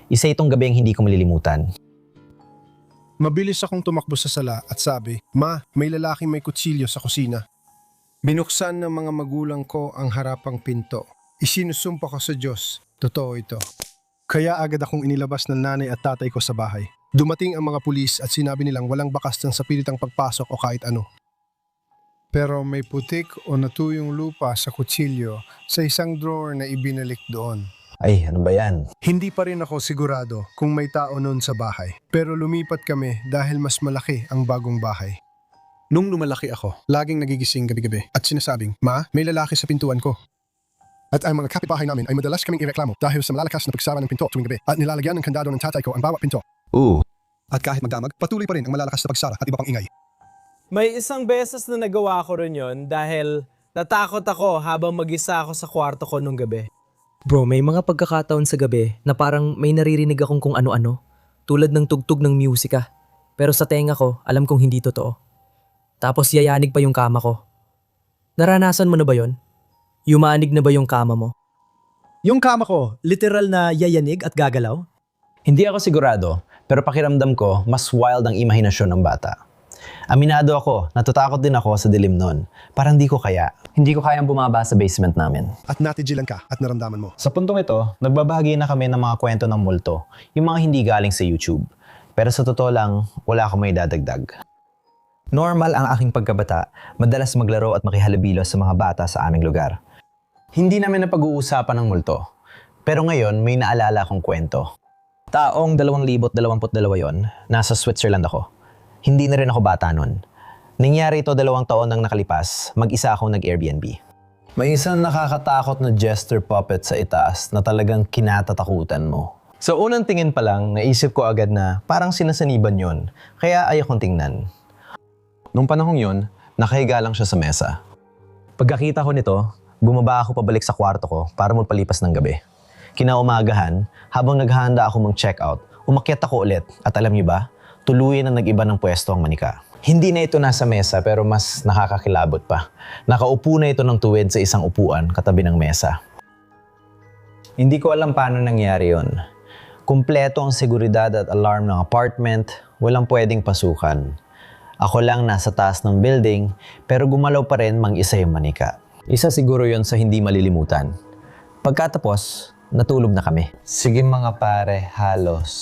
Isa itong gabi ang hindi ko malilimutan. Mabilis akong tumakbo sa sala at sabi, Ma, may lalaking may kutsilyo sa kusina. Binuksan ng mga magulang ko ang harapang pinto. Isinusumpa ko sa Diyos. Totoo ito. Kaya agad akong inilabas ng nanay at tatay ko sa bahay. Dumating ang mga pulis at sinabi nilang walang bakas ng sapilitang pagpasok o kahit ano. Pero may putik o natuyong lupa sa kutsilyo sa isang drawer na ibinalik doon. Ay, ano ba yan? Hindi pa rin ako sigurado kung may tao noon sa bahay. Pero lumipat kami dahil mas malaki ang bagong bahay. Nung lumalaki ako, laging nagigising gabi-gabi at sinasabing, Ma, may lalaki sa pintuan ko. At ang mga kapitbahay namin ay madalas kaming ireklamo dahil sa malalakas na pagsara ng pinto tuwing gabi at nilalagyan ng kandado ng tatay ko ang bawat pinto. At kahit magdamag, patuloy pa rin ang malalakas na pagsara at iba pang ingay. May isang beses na nagawa ko rin yun dahil natakot ako habang mag-isa ako sa kwarto ko nung gabi. Bro, may mga pagkakataon sa gabi na parang may naririnig akong kung ano-ano. Tulad ng tugtog ng musika. Pero sa tenga ko, alam kong hindi totoo. Tapos yayanig pa yung kama ko. Naranasan mo na ba yon? Yumanig na ba yung kama mo? Yung kama ko, literal na yayanig at gagalaw? Hindi ako sigurado, pero pakiramdam ko mas wild ang imahinasyon ng bata. Aminado ako, natatakot din ako sa dilim nun. Parang di ko kaya. Hindi ko kayang bumaba sa basement namin. At natigilan ka at naramdaman mo. Sa puntong ito, nagbabahagi na kami ng mga kwento ng multo, yung mga hindi galing sa YouTube. Pero sa totoo lang, wala akong may dadagdag. Normal ang aking pagkabata, madalas maglaro at makihalubilo sa mga bata sa aming lugar. Hindi namin napag-uusapan ng multo. Pero ngayon, may naalala akong kwento. Taong 2022 yon, nasa Switzerland ako. Hindi na rin ako bata nun. Nangyari ito 2 taon nang nakalipas, mag-isa akong nag-Airbnb. May isang nakakatakot na jester puppet sa itaas na talagang kinatatakutan mo. Sa unang tingin pa lang, naisip ko agad na parang sinasaniban yon, kaya ayokong tingnan. Nung panahong yon, nakahiga lang siya sa mesa. Pagkakita ko nito, bumaba ako pabalik sa kwarto ko para magpalipas ng gabi. Kinaumagahan, habang naghahanda ako mag-check-out, umakyat ako ulit at alam niyo ba, tuluyan na nag-iba ng pwesto ang manika. Hindi na ito nasa mesa pero mas nakakakilabot pa. Nakaupo na ito ng tuwid sa isang upuan katabi ng mesa. Hindi ko alam paano nangyari yon. Kumpleto ang seguridad at alarm ng apartment, walang pwedeng pasukan. Ako lang nasa taas ng building pero gumalaw pa rin mang-isa yung manika. Isa siguro yon sa hindi malilimutan. Pagkatapos, natulog na kami. Sige mga pare, halos.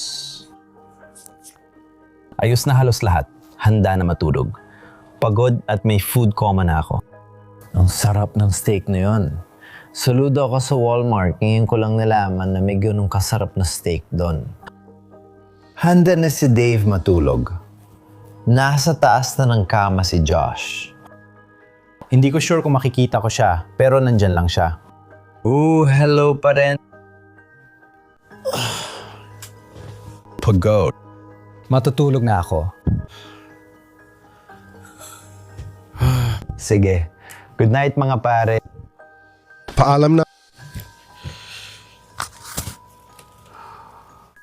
Ayos na halos lahat. Handa na matulog. Pagod at may food coma na ako. Ang sarap ng steak na yon. Saludo ako sa Walmart. Ngayon ko lang nalaman na may ganung kasarap na steak doon. Handa na si Dave matulog. Nasa taas na ng kama si Josh. Hindi ko sure kung makikita ko siya, pero nandyan lang siya. Hello pa rin. Pagod. Matutulog na ako. Sige. Good night mga pare. Paalam na.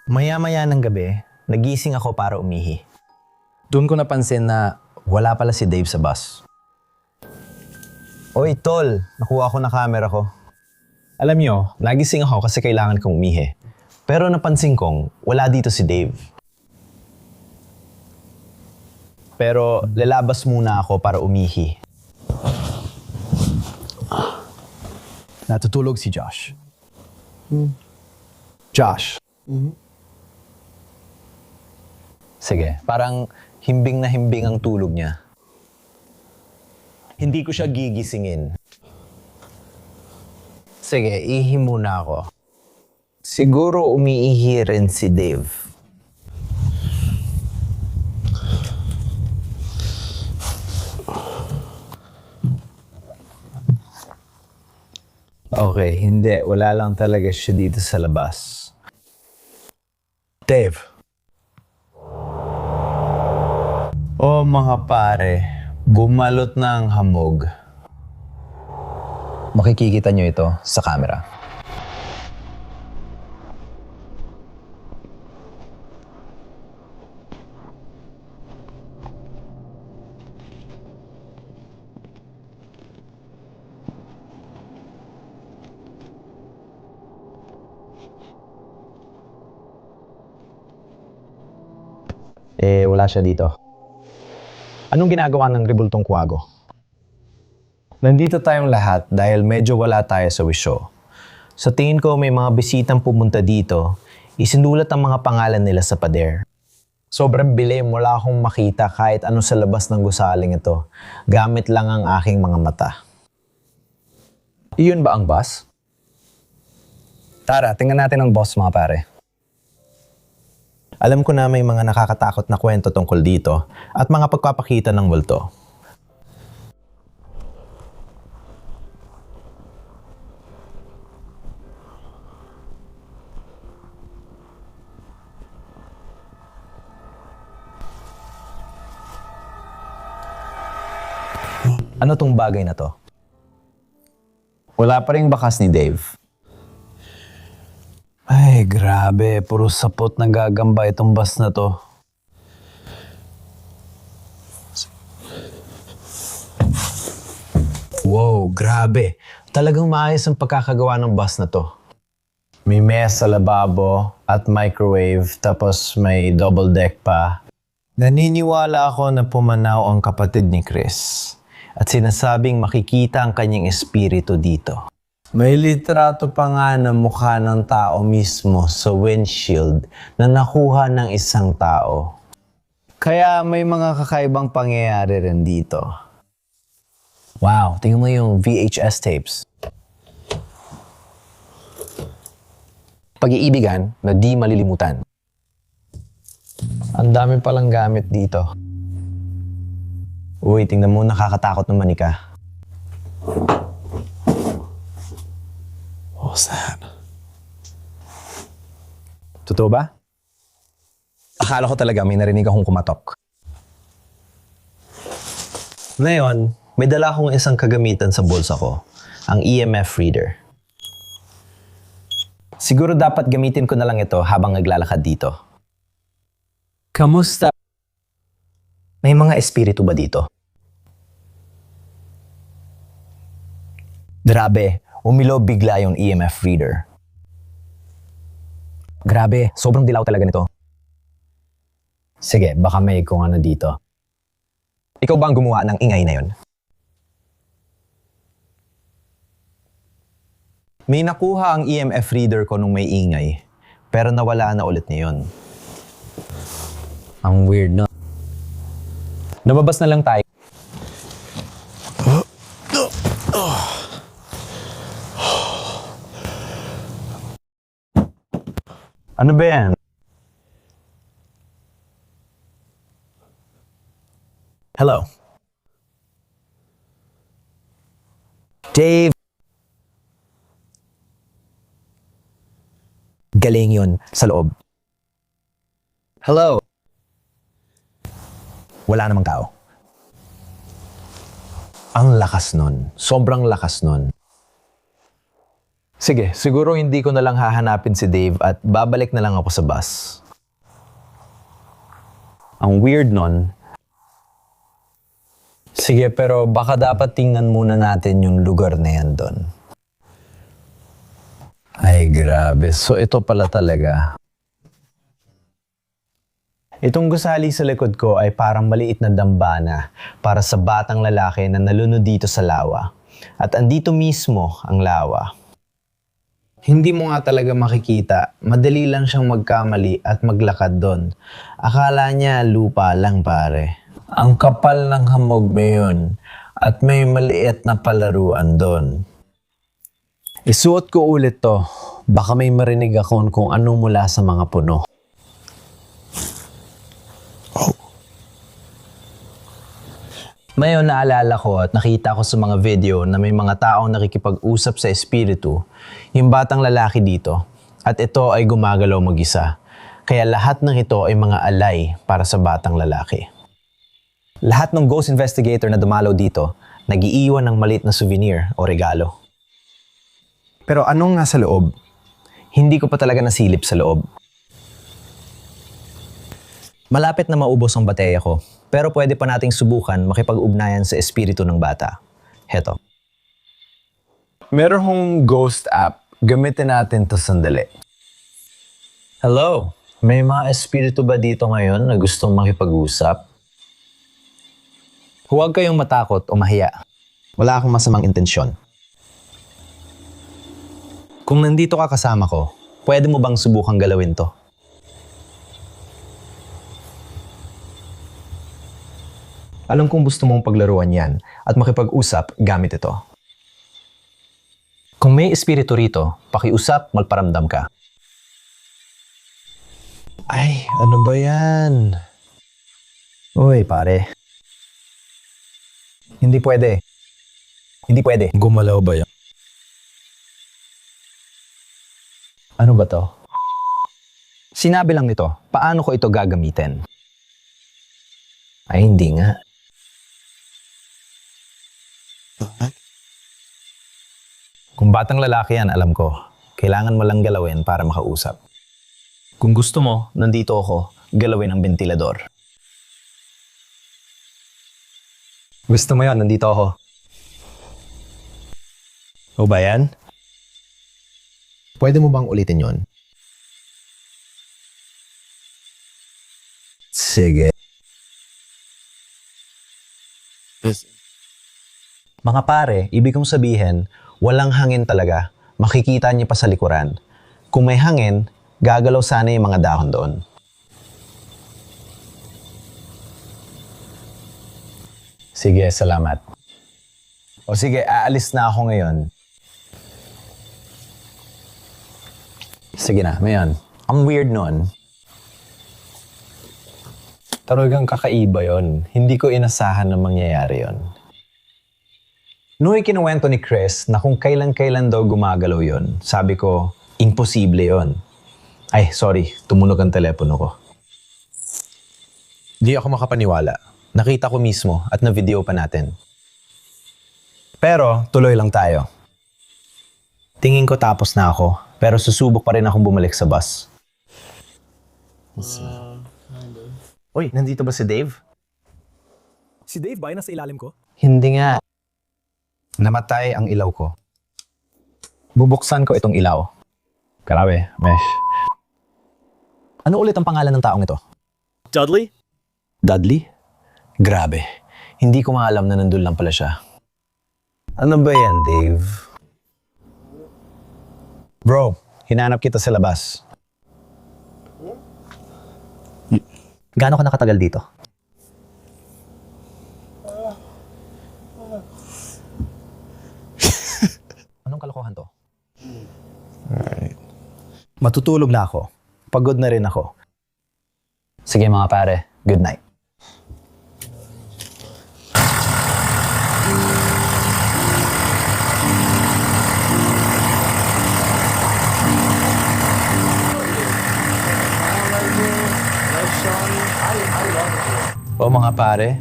Maya-maya ng gabi, nagising ako para umihi. Doon ko napansin na wala pala si Dave sa bus. Oy, tol! Nakuha ko na camera ko. Alam nyo, nagising ako kasi kailangan kong umihi. Pero napansin kong wala dito si Dave. Pero lalabas muna ako para umihi. Natutulog si Josh. Josh. Sige, parang himbing na himbing ang tulog niya. Hindi ko siya gigisingin. Sige, ihi muna ako. Siguro umiihi rin si Dave. Okay, hindi. Wala lang talaga siya dito sa labas. Dave. Oh mga pare, bumalot na ang hamog. Makikikita nyo ito sa camera. Wala siya dito. Anong ginagawa ng rebultong kwago? Nandito tayong lahat dahil medyo wala tayo sa wisyo. Sa tingin ko may mga bisitang pumunta dito, isinulat ang mga pangalan nila sa pader. Sobrang bilim, wala akong makita kahit ano sa labas ng gusaling ito. Gamit lang ang aking mga mata. Iyon ba ang bus? Tara, tingnan natin ang boss mga pare. Alam ko na may mga nakakatakot na kwento tungkol dito at mga pagpapakita ng multo. Ano tong bagay na to? Wala pa ring bakas ni Dave. Ay, grabe. Puro sapot na gagamba itong bus na to. Wow, grabe. Talagang maayos ang pagkakagawa ng bus na to. May mesa sa lababo at microwave, tapos may double deck pa. Naniniwala ako na pumanaw ang kapatid ni Chris at sinasabing makikita ang kanyang espiritu dito. May litrato pa nga na mukha ng tao mismo sa windshield na nakuha ng isang tao. Kaya may mga kakaibang pangyayari rin dito. Wow, tingnan mo yung VHS tapes. Pag-iibigan na di malilimutan. Ang dami palang gamit dito. Uy, tingnan mo, nakakatakot ng manika. What's that? Totoo ba? Akala ko talaga may narinig akong kumatok. Ngayon, may dala akong isang kagamitan sa bulsa ko, ang EMF reader. Siguro dapat gamitin ko na lang ito habang naglalakad dito. Kamusta? May mga espiritu ba dito? Grabe, umilo bigla yung EMF reader. Grabe, sobrang dilaw talaga nito. Sige, baka may kung ano dito. Ikaw ba ang gumawa ng ingay na yun? May nakuha ang EMF reader ko nung may ingay, pero nawala na ulit niyon. Ang weird, no? Nababas na lang tayo. Ano ba yan? Hello. Dave. Galing yun sa loob. Hello. Wala namang tao. Ang lakas nun. Sobrang lakas nun. Sige, siguro hindi ko na lang hahanapin si Dave at babalik na lang ako sa bus. Ang weird nun. Sige, pero baka dapat tingnan muna natin yung lugar na yan doon. Ay, grabe. So, ito pala talaga. Itong gusali sa likod ko ay parang maliit na dambana para sa batang lalaki na nalunod dito sa lawa. At andito mismo ang lawa. Hindi mo nga talaga makikita. Madali lang siyang magkamali at maglakad doon. Akala niya lupa lang pare. Ang kapal ng hamog mo yun at may maliit na palaruan doon. Isuot ko ulit to. Baka may marinig ako kung ano mula sa mga puno. Ngayon naalala ko at nakita ko sa mga video na may mga taong nakikipag-usap sa espiritu, yung batang lalaki dito, at ito ay gumagalaw mag-isa. Kaya lahat ng ito ay mga alay para sa batang lalaki. Lahat ng ghost investigator na dumalaw dito, nag-iiwan ng maliit na souvenir o regalo. Pero anong nasa loob? Hindi ko pa talaga nasilip sa loob. Malapit na maubos ang bateya ko. Pero pwede pa nating subukan makipag-ugnayan sa espiritu ng bata. Heto. Meron hong ghost app. Gamitin natin to sandali. Hello? May mga espiritu ba dito ngayon na gustong makipag-usap? Huwag kayong matakot o mahiya. Wala akong masamang intensyon. Kung nandito ka kasama ko, pwede mo bang subukang galawin to? Alam kong gusto mong paglaruan yan at makipag-usap gamit ito. Kung may espiritu rito, pakiusap, magparamdam ka. Ay, ano ba yan? Uy, pare. Hindi pwede. Hindi pwede. Gumalaw ba yan? Ano ba to? Sinabi lang nito, paano ko ito gagamitin? Ay, hindi nga. Kung batang lalaki yan, alam ko. Kailangan mo lang galawin para makausap. Kung gusto mo, nandito ako. Galawin ang ventilador. Gusto mo yan, nandito ako. O ba yan? Pwede mo bang ulitin yon? Sige. Mga pare, ibig kong sabihin, walang hangin talaga. Makikita niyo pa sa likuran. Kung may hangin, gagalaw sana yung mga dahon doon. Sige, salamat. O sige, aalis na ako ngayon. Sige na, mayon. Ang weird nun. Talagang kakaiba yon. Hindi ko inasahan na mangyayari yon. Noong ikinuwento ni Chris na kung kailan-kailan daw gumagalaw yon, sabi ko, imposible yon. Ay, sorry, tumunog ang telepono ko. Di ako makapaniwala. Nakita ko mismo at na-video pa natin. Pero tuloy lang tayo. Tingin ko tapos na ako, pero susubok pa rin akong bumalik sa bus. Uy, nandito ba si Dave? Si Dave ba ay nasa ilalim ko? Hindi nga. Namatay ang ilaw ko. Bubuksan ko itong ilaw. Grabe, mesh. Ano ulit ang pangalan ng taong ito? Dudley? Dudley? Grabe. Hindi ko maalam na nandun lang pala siya. Ano ba yan, Dave? Bro, hinanap kita sa labas. Gaano ka nakatagal dito? Anong kalokohan to? Alright. Matutulog na ako. Pagod na rin ako. Sige mga pare, good night. O mga pare,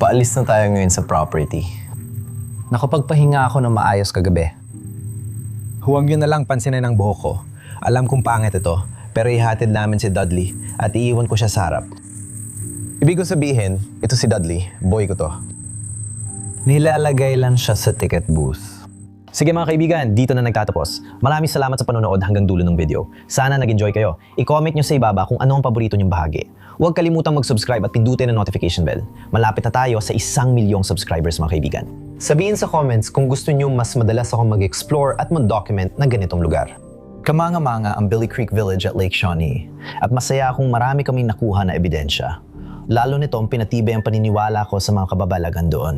paalis na tayo ngayon sa property. Nakapagpahinga ako ng maayos kagabi. Huwag yun na lang pansinin ang buhok ko. Alam kong pangit ito, pero ihatid namin si Dudley at iiwan ko siya sa harap. Ibig kong sabihin, ito si Dudley, boy ko to. Nilalagay lang siya sa ticket booth. Sige mga kaibigan, dito na nagtatapos. Maraming salamat sa panonood hanggang dulo ng video. Sana nag-enjoy kayo. I-comment nyo sa ibaba kung ano ang paborito nyong bahagi. Huwag kalimutang mag-subscribe at pindutin ang notification bell. Malapit na tayo sa 1 milyong subscribers mga kaibigan. Sabihin sa comments kung gusto nyo mas madalas akong mag-explore at mag-document ng ganitong lugar. Kamanga-manga ang Billy Creek Village at Lake Shawnee at masaya akong marami kaming nakuha na ebidensya. Lalo nito ang pinatibay ang paniniwala ko sa mga kababalagan doon.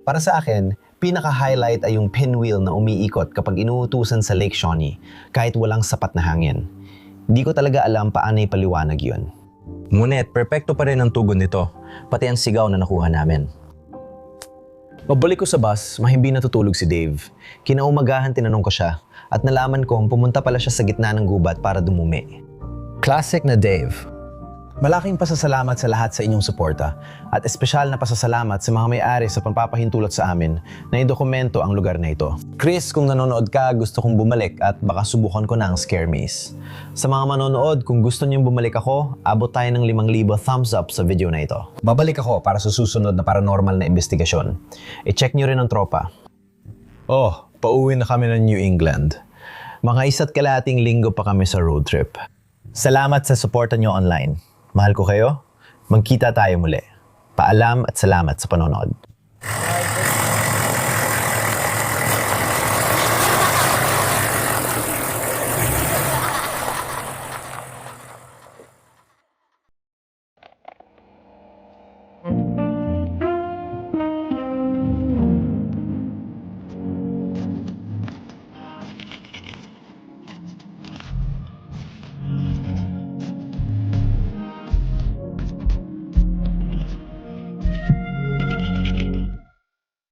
Para sa akin, pinaka-highlight ay yung pinwheel na umiikot kapag inuutusan sa Lake Shawnee kahit walang sapat na hangin. Di ko talaga alam paano ipaliwanag yun. Ngunit, perpekto pa rin ang tugon nito, pati ang sigaw na nakuha namin. Pabalik ko sa bus, mahimbing natutulog si Dave. Kinaumagahan tinanong ko siya at nalaman kong pumunta pala siya sa gitna ng gubat para dumumi. Classic na Dave. Malaking pasasalamat sa lahat sa inyong suporta at espesyal na pasasalamat sa mga may-ari sa pagpapahintulot sa amin na idokumento ang lugar na ito. Chris, kung nanonood ka, gusto kong bumalik at baka subukan ko na ang scare maze. Sa mga manonood, kung gusto niyong bumalik ako, abot tayo ng 5,000 thumbs up sa video na ito. Babalik ako para sa susunod na paranormal na investigasyon. I-check niyo rin ang tropa. Oh, pauwi na kami ng New England. Mga 1 kalahating linggo pa kami sa road trip. Salamat sa suporta niyo online. Mahal ko kayo. Magkita tayo muli. Paalam at salamat sa panonood.